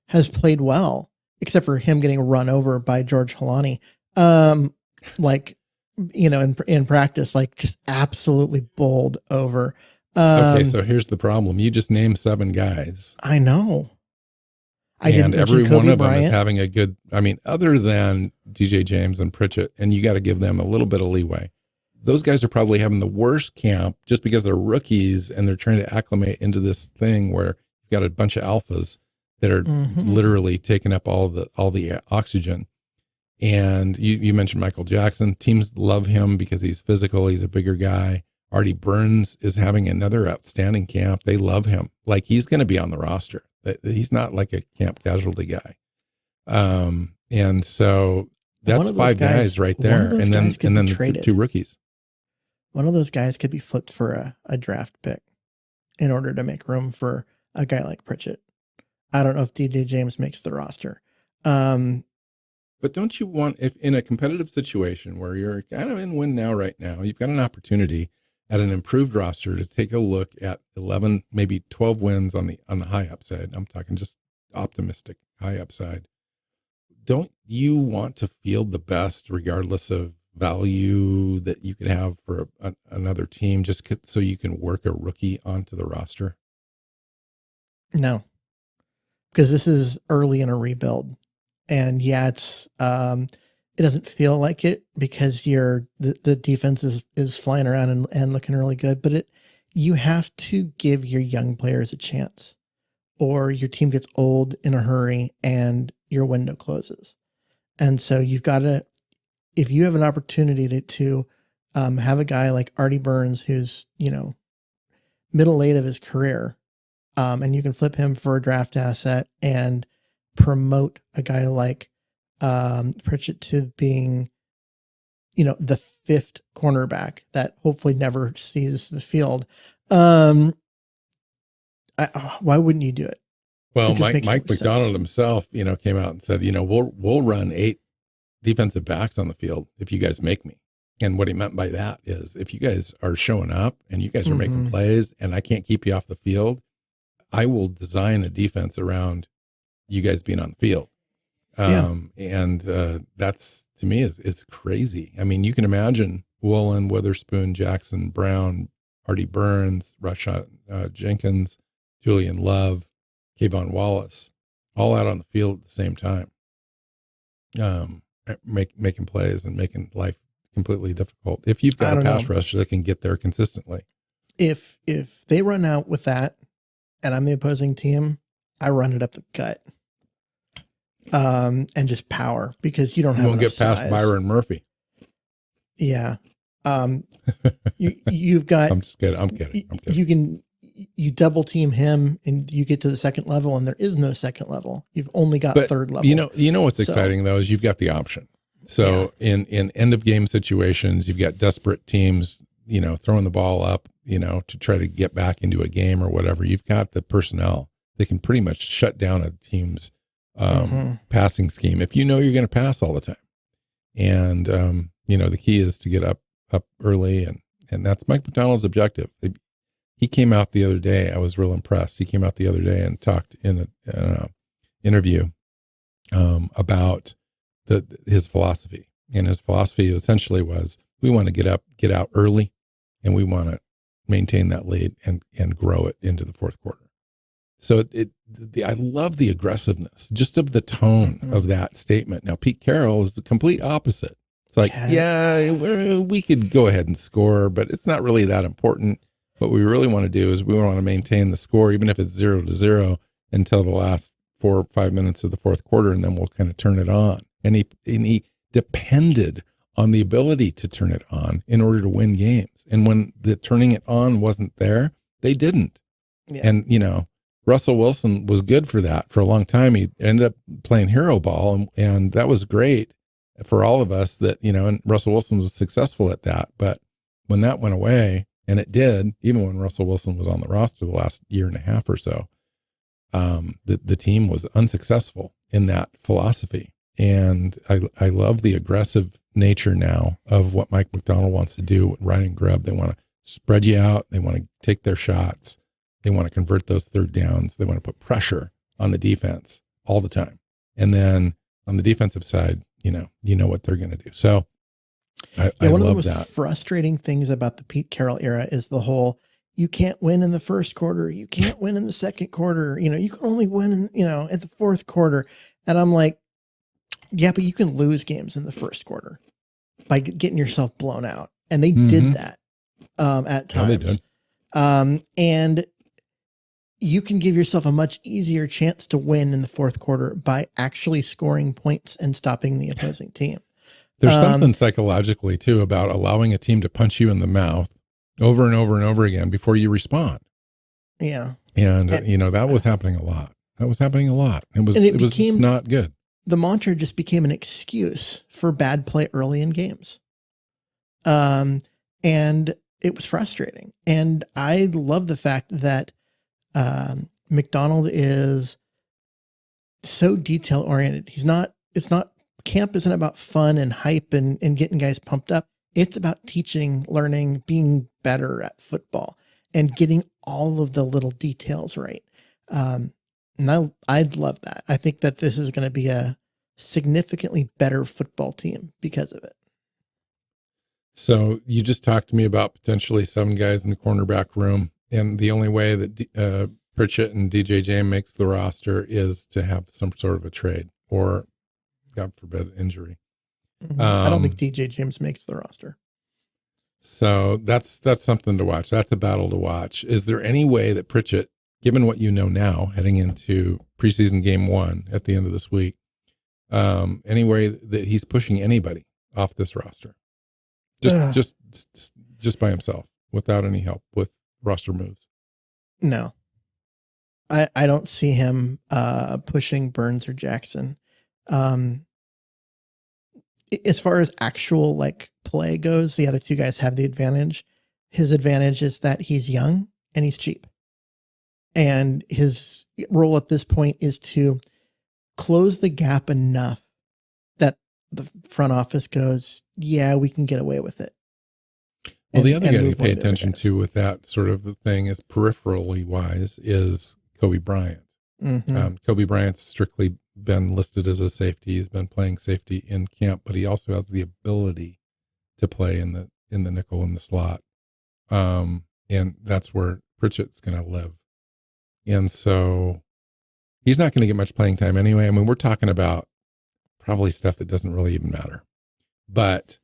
Speaker 2: has played well, except for him getting run over by George Holani. In practice, just absolutely bowled over.
Speaker 1: Okay, so here's the problem. You just named 7 guys.
Speaker 2: I know.
Speaker 1: And every one of them is having a good, other than DJ James and Pritchett, and you got to give them a little bit of leeway. Those guys are probably having the worst camp just because they're rookies and they're trying to acclimate into this thing where you've got a bunch of alphas that are literally taking up all the oxygen. And you mentioned Michael Jackson. Teams love him because he's physical. He's a bigger guy. Artie Burns is having another outstanding camp. They love him. Like, he's going to be on the roster. He's not like a camp casualty guy. And so that's 5 guys right there. And then the 2 rookies.
Speaker 2: One of those guys could be flipped for a draft pick in order to make room for a guy like Pritchett. I don't know if DJ James makes the roster.
Speaker 1: But don't you want, if in a competitive situation where you're kind of in win now, right now, you've got an opportunity at an improved roster to take a look at 11, maybe 12 wins on the high upside. I'm talking just optimistic high upside. Don't you want to field the best regardless of value that you could have for another team, just so you can work a rookie onto the roster?
Speaker 2: No, because this is early in a rebuild. And it's it doesn't feel like it because the defense is flying around and looking really good, but you have to give your young players a chance, or your team gets old in a hurry and your window closes. And so you've got to, if you have an opportunity to have a guy like Artie Burns, who's middle late of his career, and you can flip him for a draft asset and promote a guy like Pritchett to being, the 5th cornerback that hopefully never sees the field. Why wouldn't you do it?
Speaker 1: Well, Mike McDonald himself, came out and said, we'll run 8 defensive backs on the field if you guys make me. And what he meant by that is, if you guys are showing up and you guys are making plays and I can't keep you off the field, I will design a defense around you guys being on the field. And that's, to me, is crazy. I mean, you can imagine Woolen, Witherspoon, Jackson, Brown, Artie Burns, Rashad Jenkins, Julian Love, Kayvon Wallace, all out on the field at the same time, making plays and making life completely difficult. If you've got a pass rush that can get there consistently.
Speaker 2: If they run out with that and I'm the opposing team, I run it up the gut. And just power, because you don't have enough size. You won't get past
Speaker 1: Byron Murphy.
Speaker 2: Yeah. You've got,
Speaker 1: I'm just kidding. I'm kidding.
Speaker 2: You double team him and you get to the second level, and there is no second level. You've only got third level.
Speaker 1: You know what's exciting though, is you've got the option. So in end of game situations, you've got desperate teams, throwing the ball up, to try to get back into a game or whatever, you've got the personnel that can pretty much shut down a team's passing scheme if you know you're going to pass all the time. And, the key is to get up early, and that's Mike McDonald's objective. He came out the other day. I was real impressed. He came out the other day and talked in an interview about his philosophy. And his philosophy essentially was, we want to get out early, and we want to maintain that lead and grow it into the fourth quarter. So I love the aggressiveness just of the tone of that statement. Now, Pete Carroll is the complete opposite. It's like, we could go ahead and score, but it's not really that important. What we really want to do is we want to maintain the score, even if it's 0-0, until the last 4 or 5 minutes of the fourth quarter, and then we'll kind of turn it on. And he depended on the ability to turn it on in order to win games. And when the turning it on wasn't there, they didn't. Yeah. And, Russell Wilson was good for that for a long time. He ended up playing hero ball, and that was great for all of us and Russell Wilson was successful at that. But when that went away, and it did, even when Russell Wilson was on the roster the last year and a half or so, the team was unsuccessful in that philosophy. And I love the aggressive nature now of what Mike McDonald wants to do with Ryan Grubb. They want to spread you out. They want to take their shots. They want to convert those third downs. They want to put pressure on the defense all the time. And then on the defensive side, you know what they're going to do. So I
Speaker 2: one
Speaker 1: love
Speaker 2: of the most frustrating things about the Pete Carroll era is the whole, you can't win in the first quarter. You can't win in the second quarter. You can only win at the fourth quarter. And I'm like, yeah, but you can lose games in the first quarter by getting yourself blown out. And they did that at times.
Speaker 1: Yeah, they did.
Speaker 2: And you can give yourself a much easier chance to win in the fourth quarter by actually scoring points and stopping the opposing team.
Speaker 1: There's something psychologically too about allowing a team to punch you in the mouth over and over and over again before you respond.
Speaker 2: Yeah.
Speaker 1: And that was happening a lot. It was just not good.
Speaker 2: The mantra just became an excuse for bad play early in games. And it was frustrating. And I love the fact that McDonald is so detail oriented. Camp isn't about fun and hype and getting guys pumped up. It's about teaching, learning, being better at football and getting all of the little details right. And I'd love that. I think that this is going to be a significantly better football team because of it.
Speaker 1: So you just talked to me about potentially 7 guys in the cornerback room. And the only way that Pritchett and DJ James makes the roster is to have some sort of a trade or, God forbid, injury.
Speaker 2: I don't think DJ James makes the roster.
Speaker 1: So that's something to watch. That's a battle to watch. Is there any way that Pritchett, given what you know now, heading into preseason game 1 at the end of this week, any way that he's pushing anybody off this roster? Just by himself, without any help with roster moves?
Speaker 2: No. I don't see him pushing Burns or Jackson. As far as actual play goes, the other 2 guys have the advantage. His advantage is that he's young and he's cheap. And his role at this point is to close the gap enough that the front office goes, yeah, we can get away with it.
Speaker 1: Well, the other guy to pay attention to with that sort of thing is peripherally wise is Kobe Bryant. Kobe Bryant's strictly been listed as a safety. He's been playing safety in camp, but he also has the ability to play in the nickel in the slot. And that's where Pritchett's going to live. And so he's not going to get much playing time anyway. I mean, we're talking about probably stuff that doesn't really even matter. But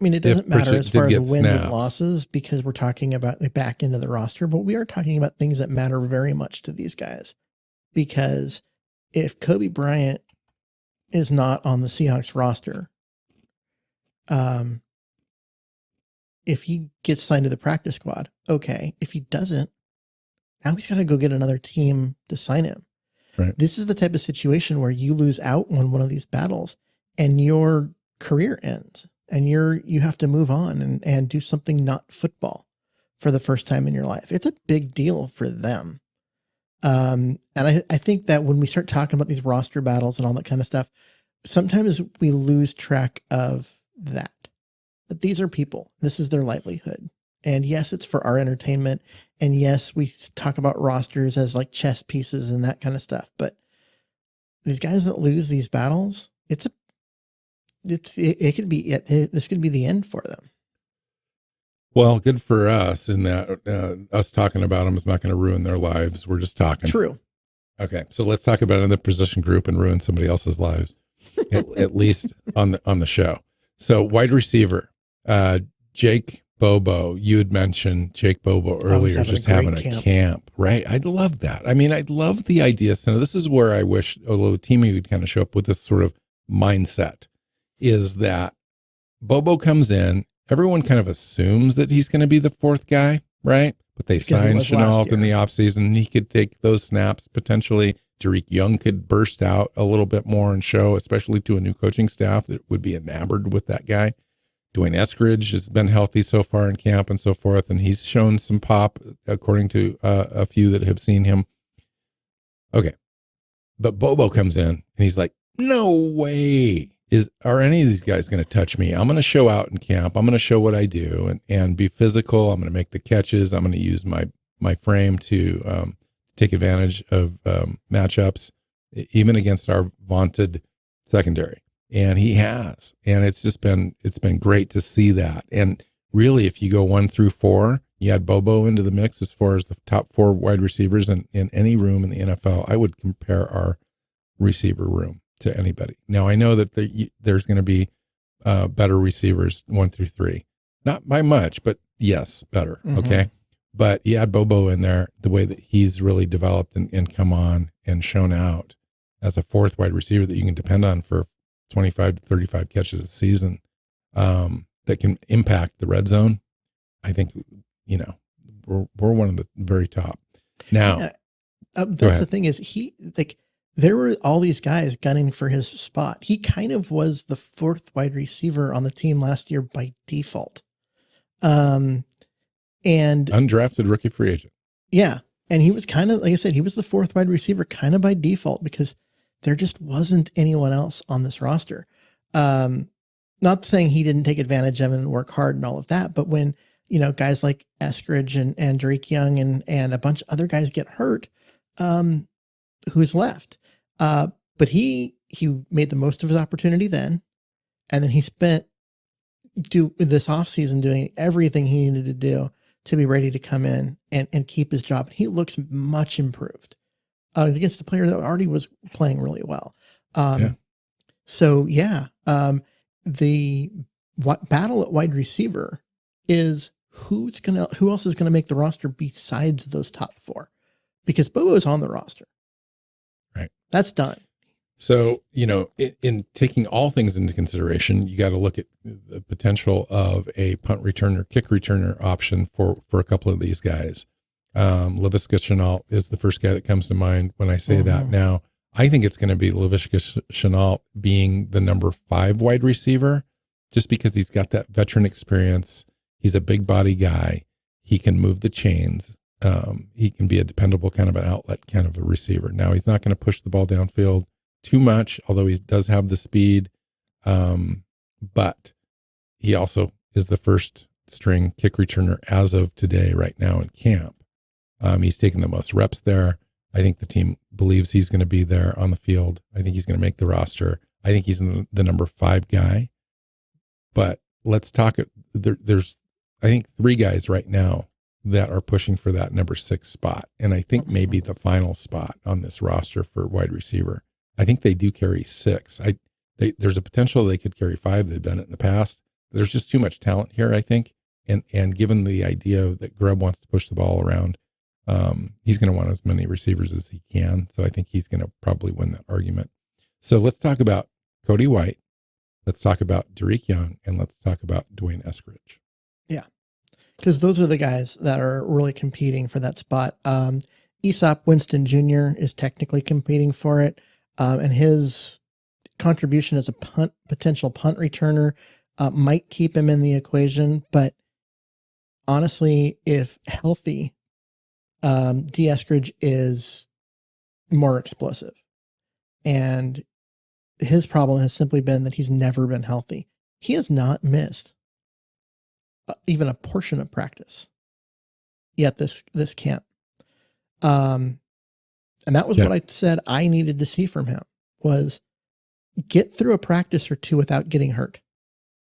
Speaker 2: it doesn't matter as far as wins and losses because we're talking about the back end of the roster, but we are talking about things that matter very much to these guys. Because if Kobe Bryant is not on the Seahawks roster, if he gets signed to the practice squad, okay. If he doesn't, now he's got to go get another team to sign him.
Speaker 1: Right.
Speaker 2: This is the type of situation where you lose out on one of these battles and your career ends and you have to move on and do something not football. for the first time in your life. It's a big deal for them. And I think that when we start talking about these roster battles and all that kind of stuff, sometimes we lose track of that these are people, this is their livelihood. And yes, it's for our entertainment. And yes, we talk about rosters as like chess pieces and that kind of stuff. But these guys that lose these battles, this could be the end for them.
Speaker 1: Well, good for us in that us talking about them is not going to ruin their lives. We're just talking.
Speaker 2: True.
Speaker 1: Okay, so let's talk about another position group and ruin somebody else's lives, at least on the show. So wide receiver, Jake Bobo. You had mentioned Jake Bobo earlier, just having a camp, right? I'd love that. I mean, I'd love the idea. So this is where I wish Olotimi would kind of show up with this sort of mindset, is that Bobo comes in. Everyone kind of assumes that he's going to be the fourth guy, right? But they signed Chenault in the offseason, and he could take those snaps potentially. Tariq Young could burst out a little bit more and show, especially to a new coaching staff that would be enamored with that guy. Dwayne Eskridge has been healthy so far in camp and so forth, and he's shown some pop, according to a few that have seen him. Okay. But Bobo comes in, and he's like, no way. Are any of these guys going to touch me? I'm going to show out in camp. I'm going to show what I do and be physical. I'm going to make the catches. I'm going to use my frame to take advantage of matchups, even against our vaunted secondary. And he has. And it's been great to see that. And really, if you go 1 through 4, you add Bobo into the mix as far as the top 4 wide receivers in any room in the NFL, I would compare our receiver room to anybody. Now, I know that there's going to be better receivers 1 through 3, not by much, but yes, better. Mm-hmm. Okay. But you add Bobo in there, the way that he's really developed and come on and shown out as a 4th wide receiver that you can depend on for 25 to 35 catches a season, that can impact the red zone. I think, we're one of the very top. Now,
Speaker 2: that's the thing is there were all these guys gunning for his spot. He kind of was the 4th wide receiver on the team last year by default. And
Speaker 1: undrafted rookie free agent.
Speaker 2: Yeah. And he was kind of, like I said, he was the 4th wide receiver kind of by default because there just wasn't anyone else on this roster. Not saying he didn't take advantage of and work hard and all of that, but when, guys like Eskridge and Tariq Young and a bunch of other guys get hurt, who's left? But he made the most of his opportunity then. And then he spent this offseason doing everything he needed to do to be ready to come in and keep his job. And he looks much improved against a player that already was playing really well. So the battle at wide receiver is who else is going to make the roster besides those top 4, because Bobo is on the roster.
Speaker 1: Right.
Speaker 2: That's done.
Speaker 1: So, in taking all things into consideration, you got to look at the potential of a punt returner, kick returner option for a couple of these guys. Laviska Shenault is the first guy that comes to mind when I say that. Now, I think it's going to be Laviska Shenault being the number 5 wide receiver, just because he's got that veteran experience. He's a big body guy. He can move the chains. He can be a dependable kind of an outlet kind of a receiver. Now, he's not going to push the ball downfield too much, although he does have the speed. But he also is the first string kick returner as of today, right now in camp. He's taken the most reps there. I think the team believes he's going to be there on the field. I think he's going to make the roster. I think he's the number 5 guy. But let's talk. There's, I think, 3 guys right now that are pushing for that number 6 spot. And I think maybe the final spot on this roster for wide receiver. I think they do carry 6. There's a potential they could carry 5. They've done it in the past. There's just too much talent here, I think. And given the idea that Grubb wants to push the ball around, he's going to want as many receivers as he can. So I think he's going to probably win that argument. So let's talk about Cody White. Let's talk about Tariq Young, and let's talk about Dwayne Eskridge.
Speaker 2: Yeah, because those are the guys that are really competing for that spot. Aesop Winston Jr. is technically competing for it, and his contribution as a potential punt returner might keep him in the equation, but honestly, if healthy, D. Eskridge is more explosive. And his problem has simply been that he's never been healthy. He has not missed even a portion of practice yet this camp. And that was what I said I needed to see from him, was get through a practice or two without getting hurt,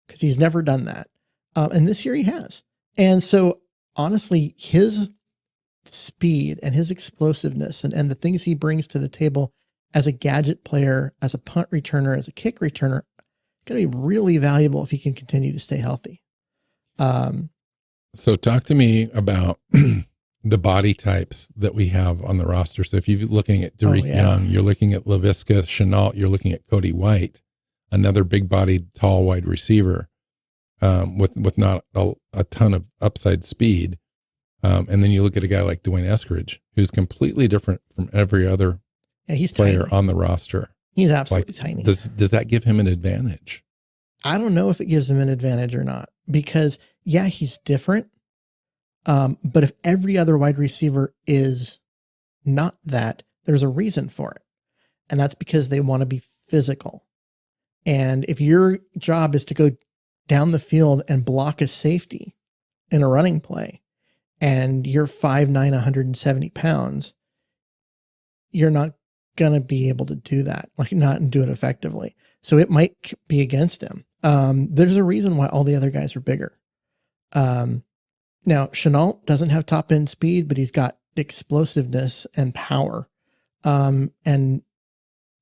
Speaker 2: because he's never done that. And this year he has. And so honestly, his speed and his explosiveness and the things he brings to the table as a gadget player, as a punt returner, as a kick returner, going to be really valuable if he can continue to stay healthy.
Speaker 1: So talk to me about the body types that we have on the roster. So if you're looking at Derek Young, you're looking at Laviska Shenault, you're looking at Cody White, another big-bodied, tall wide receiver with not a ton of upside speed. And then you look at a guy like Dwayne Eskridge, who's completely different from every other player on the roster.
Speaker 2: He's absolutely tiny.
Speaker 1: Does that give him an advantage?
Speaker 2: I don't know if it gives him an advantage or not, because he's different. But if every other wide receiver is not that, there's a reason for it. And that's because they want to be physical. And if your job is to go down the field and block a safety in a running play, and you're 5'9", 170 pounds, you're not going to be able to do that, not do it effectively. So it might be against him. There's a reason why all the other guys are bigger. Now, Shenault doesn't have top end speed, but he's got explosiveness and power, and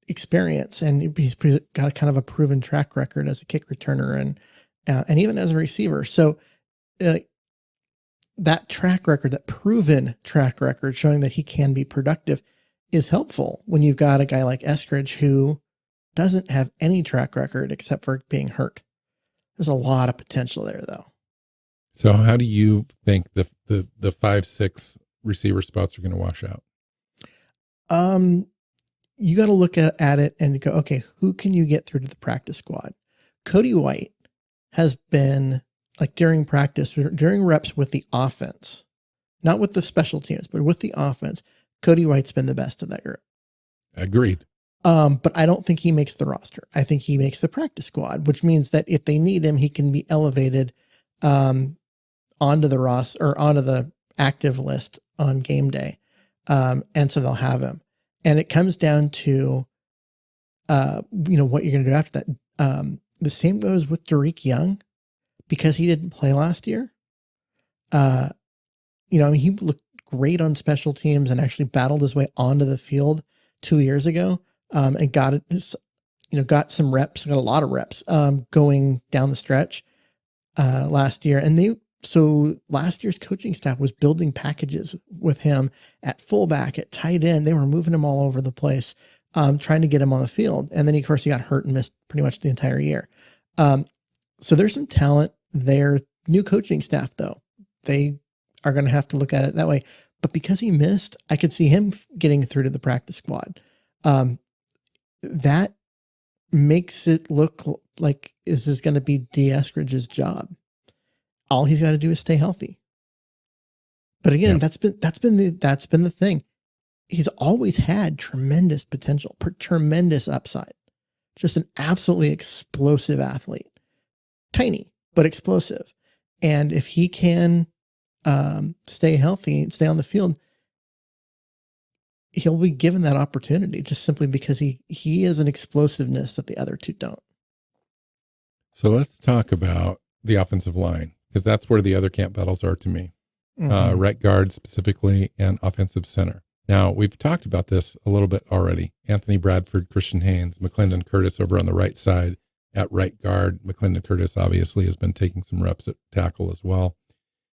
Speaker 2: experience. And he's got a kind of a proven track record as a kick returner and even as a receiver. So, that track record, that proven track record showing that he can be productive, is helpful when you've got a guy like Eskridge who doesn't have any track record except for being hurt. There's a lot of potential there, though.
Speaker 1: So how do you think the 5-6 receiver spots are going to wash out?
Speaker 2: You got to look at it and go, okay, who can you get through to the practice squad? Cody White has been, during practice, during reps with the offense, not with the special teams, but with the offense, Cody White's been the best of that group.
Speaker 1: Agreed.
Speaker 2: But I don't think he makes the roster. I think he makes the practice squad, which means that if they need him, he can be elevated onto the roster or onto the active list on game day. And so they'll have him. And it comes down to, what you're going to do after that. The same goes with Derek Young, because he didn't play last year. He looked great on special teams and actually battled his way onto the field 2 years ago. And got some reps, got a lot of reps, going down the stretch, last year. And so last year's coaching staff was building packages with him at fullback, at tight end. They were moving him all over the place, trying to get him on the field. And then of course he got hurt and missed pretty much the entire year. So there's some talent there. New coaching staff, though, they are going to have to look at it that way. But because he missed, I could see him getting through to the practice squad. That makes it look like, is this going to be D. Eskridge's job? All he's got to do is stay healthy. But again, that's been the thing. He's always had tremendous potential, tremendous upside. Just an absolutely explosive athlete. Tiny, but explosive. And if he can stay healthy and stay on the field, he'll be given that opportunity just simply because he has an explosiveness that the other two don't. So
Speaker 1: let's talk about the offensive line, because that's where the other camp battles are to me. Right guard specifically and offensive center. Now, we've talked about this a little bit already. Anthony Bradford, Christian Haynes, McClendon Curtis over on the right side at right guard. McClendon Curtis obviously has been taking some reps at tackle as well.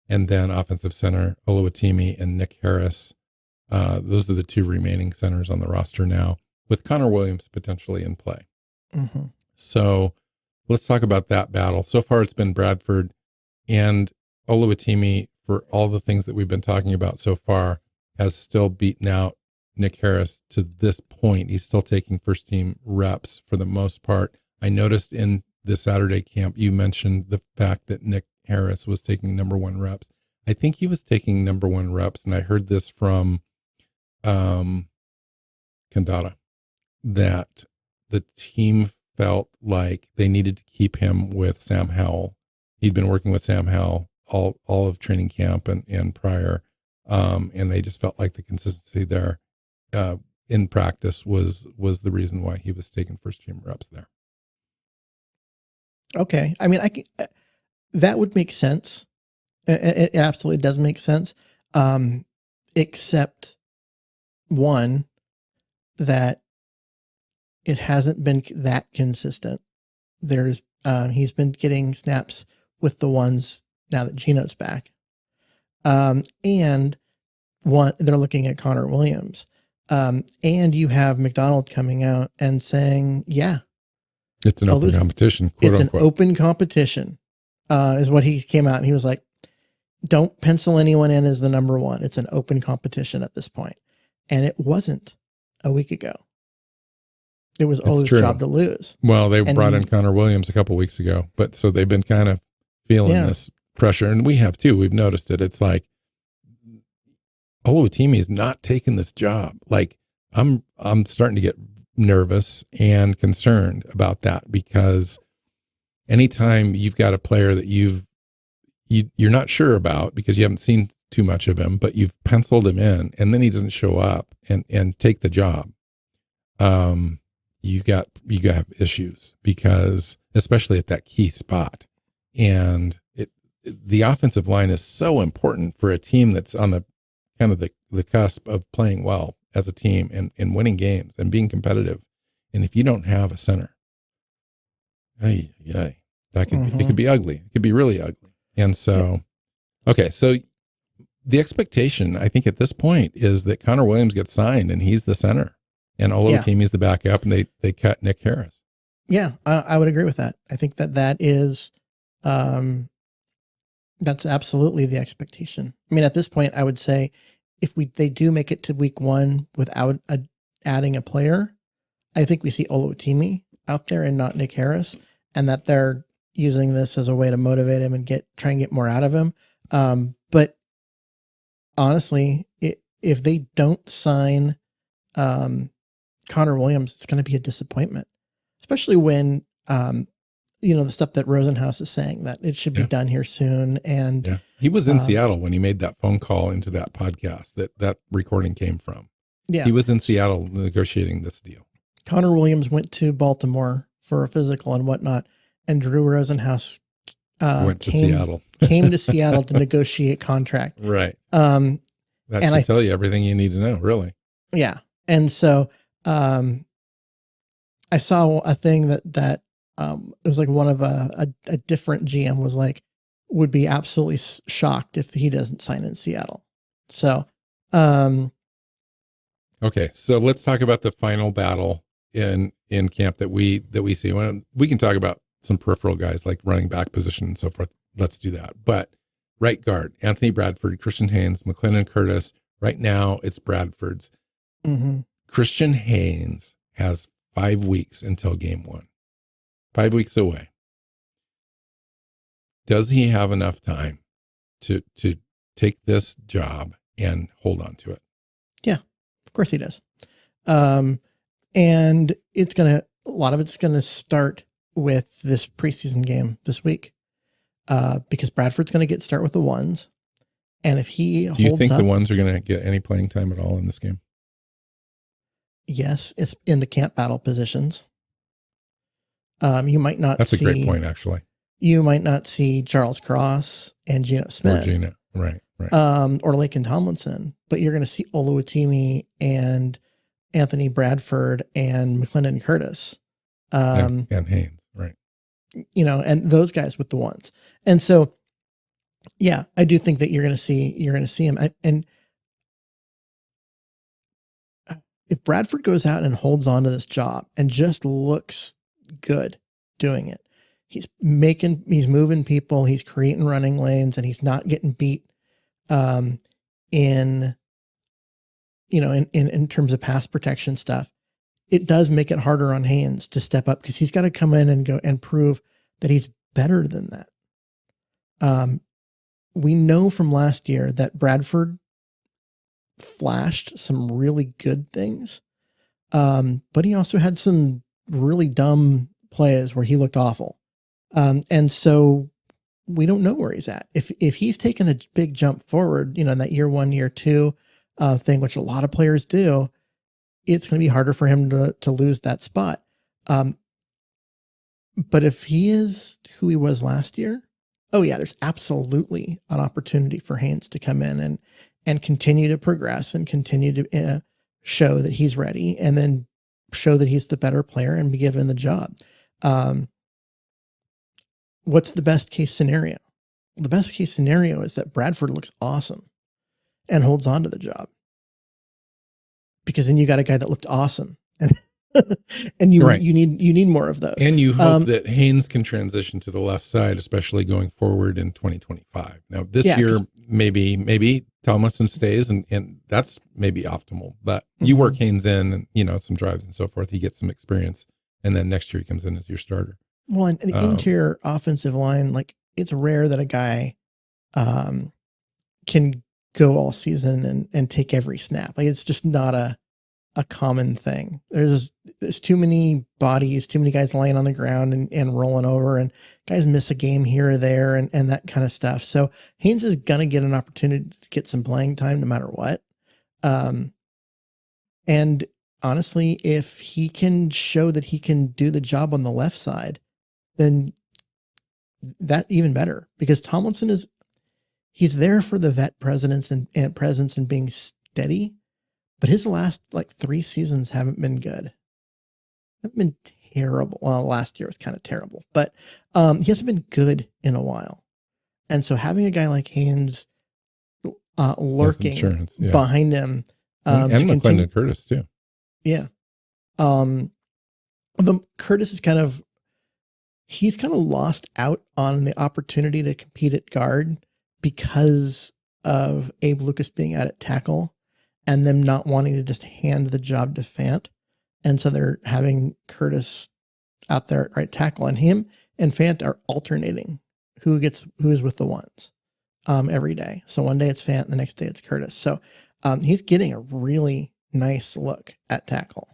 Speaker 1: And then offensive center, Oluwatimi and Nick Harris. Those are the two remaining centers on the roster now, with Connor Williams potentially in play. So let's talk about that battle. So far, it's been Bradford and Oluwatimi, for all the things that we've been talking about so far, has still beaten out Nick Harris to this point. He's still taking first team reps for the most part. I noticed in the Saturday camp, you mentioned the fact that Nick Harris was taking number one reps. I think he was taking number one reps, and I heard this from Kandata, that the team felt like they needed to keep him with Sam Howell. He'd been working with Sam Howell all of training camp and prior, and they just felt like the consistency there in practice was the reason why he was taking first team reps there.
Speaker 2: Okay. I mean, that would make sense. It absolutely does make sense. Except one, that it hasn't been that consistent. He's been getting snaps with the ones now that Geno's back. And one, they're looking at Connor Williams. And you have McDonald coming out and saying, yeah,
Speaker 1: it's an open competition, quote unquote.
Speaker 2: An open competition, is what he came out and he was like, don't pencil anyone in as the number one. It's an open competition at this point. And it wasn't a week ago. It was Olu's job to lose.
Speaker 1: Well, they brought in Connor Williams a couple of weeks ago, but so they've been kind of feeling this pressure, and we have too. We've noticed it. It's like Oluwatimi is not taking this job. Like I'm starting to get nervous and concerned about that, because anytime you've got a player that you're not sure about because you haven't seen too much of him, but you've penciled him in, and then he doesn't show up and take the job, you got issues, because especially at that key spot, and the offensive line is so important for a team that's on the kind of the cusp of playing well as a team and winning games and being competitive. And if you don't have a center, that could be, it could be ugly. It could be really ugly. And so, okay, so the expectation, I think at this point, is that Connor Williams gets signed and he's the center, and Oluwatimi is the backup, and they cut Nick Harris.
Speaker 2: Yeah, I would agree with that. I think that is, that's absolutely the expectation. I mean, at this point, I would say if they do make it to week one without adding a player, I think we see Oluwatimi out there and not Nick Harris, and that they're using this as a way to motivate him and try and get more out of him. But honestly, if they don't sign Connor Williams, it's going to be a disappointment, especially when the stuff that Rosenhaus is saying, that it should be done here soon. And
Speaker 1: he was in Seattle when he made that phone call into that podcast that recording came from. Yeah, he was in Seattle negotiating this deal.
Speaker 2: Connor Williams went to Baltimore for a physical and whatnot, and Drew Rosenhaus
Speaker 1: went to Seattle.
Speaker 2: Came to Seattle to negotiate contract.
Speaker 1: Right. That should tell you everything you need to know, really.
Speaker 2: Yeah. And so I saw a thing that it was like one of a different GM was like, would be absolutely shocked if he doesn't sign in Seattle. So,
Speaker 1: okay. So let's talk about the final battle in camp that we see. We can talk about some peripheral guys like running back position and so forth. Let's do that. But right guard, Anthony Bradford, Christian Haynes, McClendon Curtis. Right now it's Bradford's.
Speaker 2: Mm-hmm.
Speaker 1: Christian Haynes has 5 weeks until game 1. 5 weeks away. Does he have enough time to take this job and hold on to it?
Speaker 2: Yeah, of course he does. And a lot of it's going to start with this preseason game this week, because Bradford's going to start with the ones. And if he
Speaker 1: do you think the ones are going to get any playing time at all in this game?
Speaker 2: Yes, it's in the camp battle positions. You might not.
Speaker 1: That's a great point, actually.
Speaker 2: You might not see Charles Cross and Geno Smith,
Speaker 1: right,
Speaker 2: or Laken Tomlinson, but you're going to see Oluwatimi and Anthony Bradford and McClendon Curtis,
Speaker 1: and Haynes, right?
Speaker 2: And those guys with the ones. And so, yeah, I do think that you're going to see him. And if Bradford goes out and holds on to this job and just looks good doing it, he's moving people, he's creating running lanes, and he's not getting beat in terms of pass protection stuff. It does make it harder on Haynes to step up, because he's got to come in and go and prove that he's better than that. we know from last year that Bradford flashed some really good things. But he also had some really dumb plays where he looked awful. And so we don't know where he's at. If he's taken a big jump forward, in that year 1, year 2 thing, which a lot of players do, it's going to be harder for him to lose that spot. But if he is who he was last year, oh yeah, there's absolutely an opportunity for Haynes to come in and continue to progress and continue to show that he's ready, and then show that he's the better player and be given the job. What's the best case scenario? The best case scenario is that Bradford looks awesome and holds on to the job, because then you got a guy that looked awesome, and and you need more of those.
Speaker 1: And you hope that Haynes can transition to the left side, especially going forward in 2025. Now this year, maybe Tomlinson stays, and that's maybe optimal, but you work Haynes in, and, some drives and so forth. He gets some experience, and then next year he comes in as your starter.
Speaker 2: Well, and the interior offensive line, like, it's rare that a guy can go all season and take every snap. Like, it's just not a common thing. There's too many bodies, too many guys laying on the ground and rolling over, and guys miss a game here or there and that kind of stuff. So Haynes is going to get an opportunity to get some playing time no matter what. And honestly, if he can show that he can do the job on the left side, then that even better, because Tomlinson he's there for the vet presence and being steady. But his last 3 seasons haven't been good. Haven't been terrible. Well, last year was kind of terrible, but he hasn't been good in a while. And so having a guy like Haynes lurking behind him,
Speaker 1: and McClendon Curtis too.
Speaker 2: Yeah. Curtis is he's kind of lost out on the opportunity to compete at guard because of Abe Lucas being out at tackle, and them not wanting to just hand the job to Fant. And so they're having Curtis out there at right tackle, and him and Fant are alternating who is with the ones every day. So one day it's Fant, the next day it's Curtis. So he's getting a really nice look at tackle.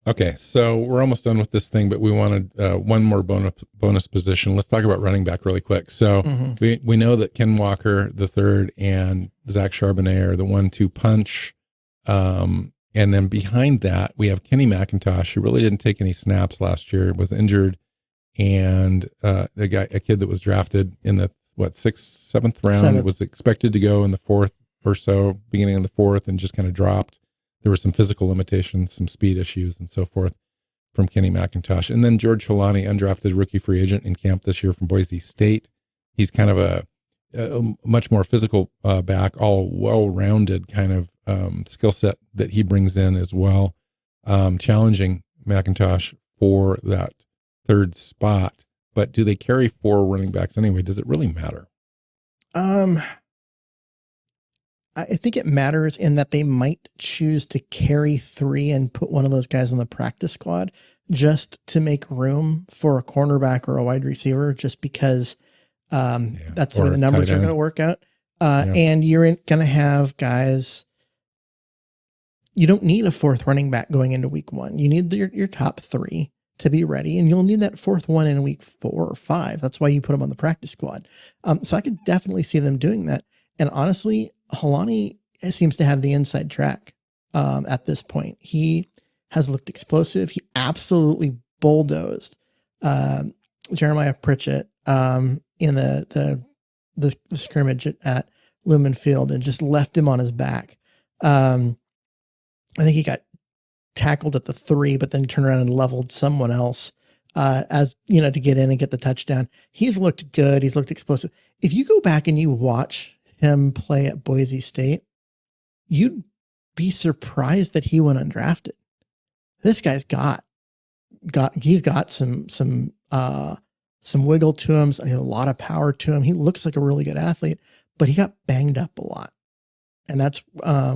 Speaker 1: Okay, so we're almost done with this thing, but we wanted one more bonus position. Let's talk about running back really quick. So we know that Ken Walker the third and Zach Charbonnet are the 1-2 punch. And then behind that, we have Kenny McIntosh, who really didn't take any snaps last year, was injured, and a kid that was drafted in the 6th, 7th round was expected to go in the 4th or so, beginning of the 4th, and just kind of dropped. There were some physical limitations, some speed issues, and so forth from Kenny McIntosh. And then George Holani, undrafted rookie free agent in camp this year from Boise State. He's kind of a much more physical back, all well-rounded kind of skill set that he brings in as well, challenging McIntosh for that third spot. But do they carry 4 running backs anyway? Does it really matter?
Speaker 2: I think it matters in that they might choose to carry 3 and put one of those guys on the practice squad just to make room for a cornerback or a wide receiver, just because that's the way the numbers are going to work out. And you're going to have guys. You don't need a 4th running back going into week 1. You need your top 3 to be ready, and you'll need that 4th one in week 4 or 5. That's why you put them on the practice squad. So I could definitely see them doing that. And honestly, Holani seems to have the inside track at this point. He has looked explosive. He absolutely bulldozed Jeremiah Pritchett in the scrimmage at Lumen Field and just left him on his back. I think he got tackled at the 3, but then turned around and leveled someone else to get in and get the touchdown. He's looked good. He's looked explosive. If you go back and you watch him play at Boise State, you'd be surprised that he went undrafted. This guy's got some wiggle to him, a lot of power to him. He looks like a really good athlete, but he got banged up a lot. And that's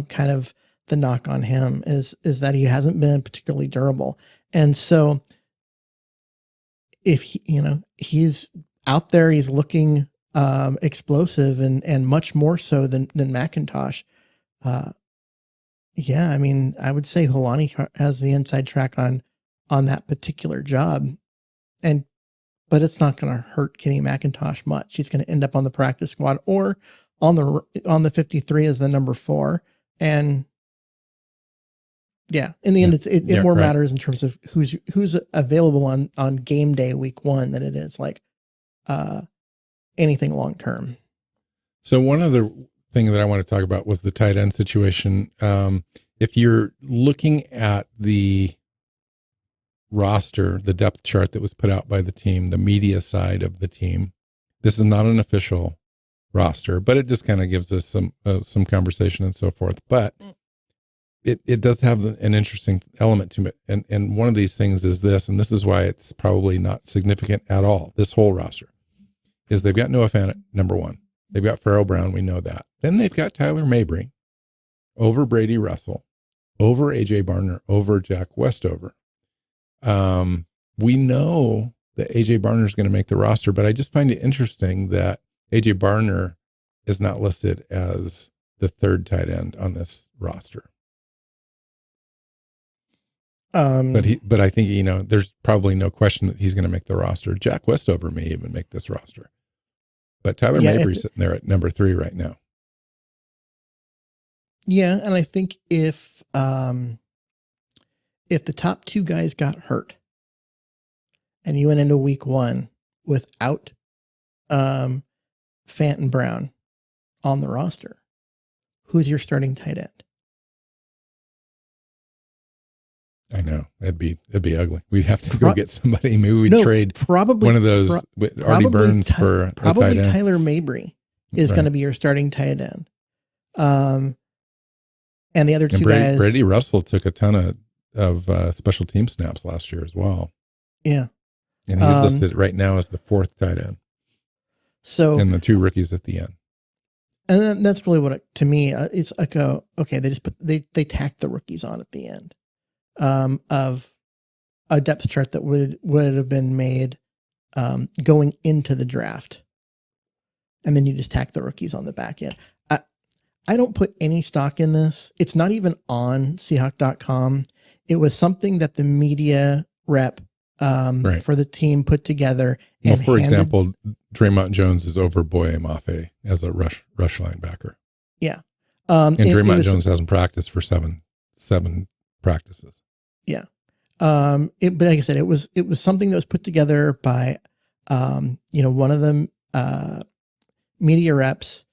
Speaker 2: kind of the knock on him is that he hasn't been particularly durable. And so if he's out there, he's looking explosive and much more so than McIntosh. Yeah, I mean, I would say Holani has the inside track on that particular job, but it's not going to hurt Kenny McIntosh much. He's going to end up on the practice squad or on the 53 as the number 4. And yeah, in the end, it more matters in terms of who's available on game day week 1 than it is like anything long term.
Speaker 1: So one other thing that I want to talk about was the tight end situation. If you're looking at the roster, the depth chart that was put out by the team, the media side of the team, this is not an official roster, but it just kind of gives us some conversation and so forth. But it does have an interesting element to it. And one of these things is this, and this is why it's probably not significant at all. This whole roster is they've got Noah Fant at number 1. They've got Farrell Brown. We know that. Then they've got Tyler Mabry over Brady Russell, over AJ Barner, over Jack Westover. We know that AJ Barner is going to make the roster, but I just find it interesting that AJ Barner is not listed as the 3rd tight end on this roster. But I think, there's probably no question that he's going to make the roster. Jack Westover may even make this roster. But Tyler Mabry's sitting there at number 3 right now.
Speaker 2: Yeah, and I think if the top 2 guys got hurt and you went into week 1 without Fant and Brown on the roster, who's your starting tight end?
Speaker 1: I know it'd be ugly. We'd have to go get somebody. Maybe we'd trade probably one of those Artie Burns for a tight end.
Speaker 2: Tyler Mabry is going to be your starting tight end. And the other 2 guys.
Speaker 1: Brady Russell took a ton of special team snaps last year as well.
Speaker 2: Yeah,
Speaker 1: and he's listed right now as the 4th tight end.
Speaker 2: So
Speaker 1: and the 2 rookies at the end.
Speaker 2: And then that's really what to me it's like. Okay, they just they tacked the rookies on at the end. Of a depth chart that would have been made going into the draft. And then you just tack the rookies on the back end. I don't put any stock in this. It's not even on Seahawk.com. It was something that the media rep for the team put together.
Speaker 1: Well, for example, Draymond Jones is over Boye Mafe as a rush linebacker.
Speaker 2: Yeah.
Speaker 1: And Draymond Jones hasn't practiced for seven practices.
Speaker 2: Yeah. But like I said, it was something that was put together by, one of the media reps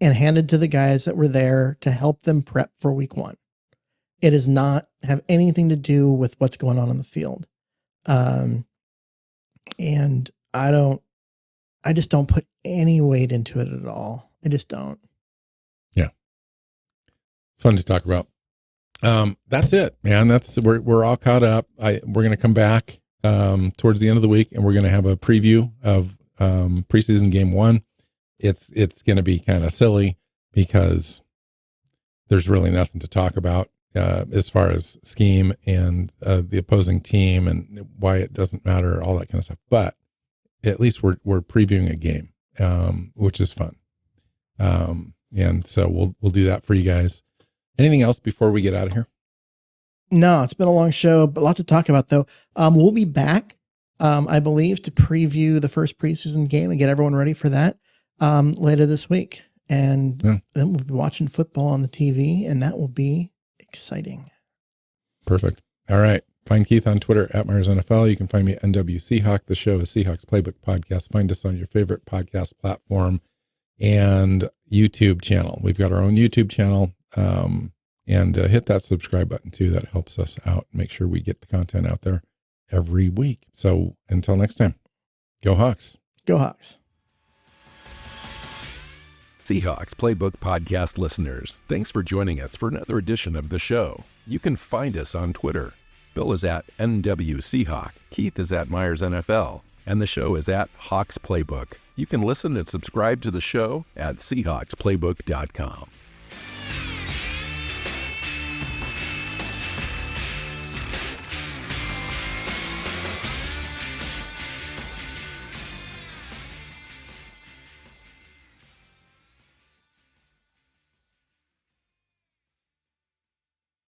Speaker 2: and handed to the guys that were there to help them prep for week 1. It does not have anything to do with what's going on the field. And I just don't put any weight into it at all. I just don't.
Speaker 1: Yeah. Fun to talk about. That's it, man. We're all caught up. We're going to come back, towards the end of the week, and we're going to have a preview of, preseason game 1. It's going to be kind of silly because there's really nothing to talk about, as far as scheme and, the opposing team and why it doesn't matter, all that kind of stuff. But at least we're previewing a game, which is fun. And so we'll do that for you guys. Anything else before we get out of here?
Speaker 2: No, it's been a long show, but a lot to talk about though. We'll be back, I believe, to preview the first preseason game and get everyone ready for that, later this week. And then we'll be watching football on the TV, and that will be exciting. Perfect. All right. Find Keith on Twitter at Myers NFL. You can find me at NW Seahawk. The show is Seahawks Playbook Podcast. Find us on your favorite podcast platform and YouTube channel. We've got our own YouTube channel. And hit that subscribe button too. That helps us out. Make sure we get the content out there every week. So until next time, go Hawks. Go Hawks.
Speaker 3: Seahawks Playbook Podcast listeners, thanks for joining us for another edition of the show. You can find us on Twitter. Bill is at NW Seahawk, Keith is at Myers NFL, and the show is at Hawks Playbook. You can listen and subscribe to the show at SeahawksPlaybook.com.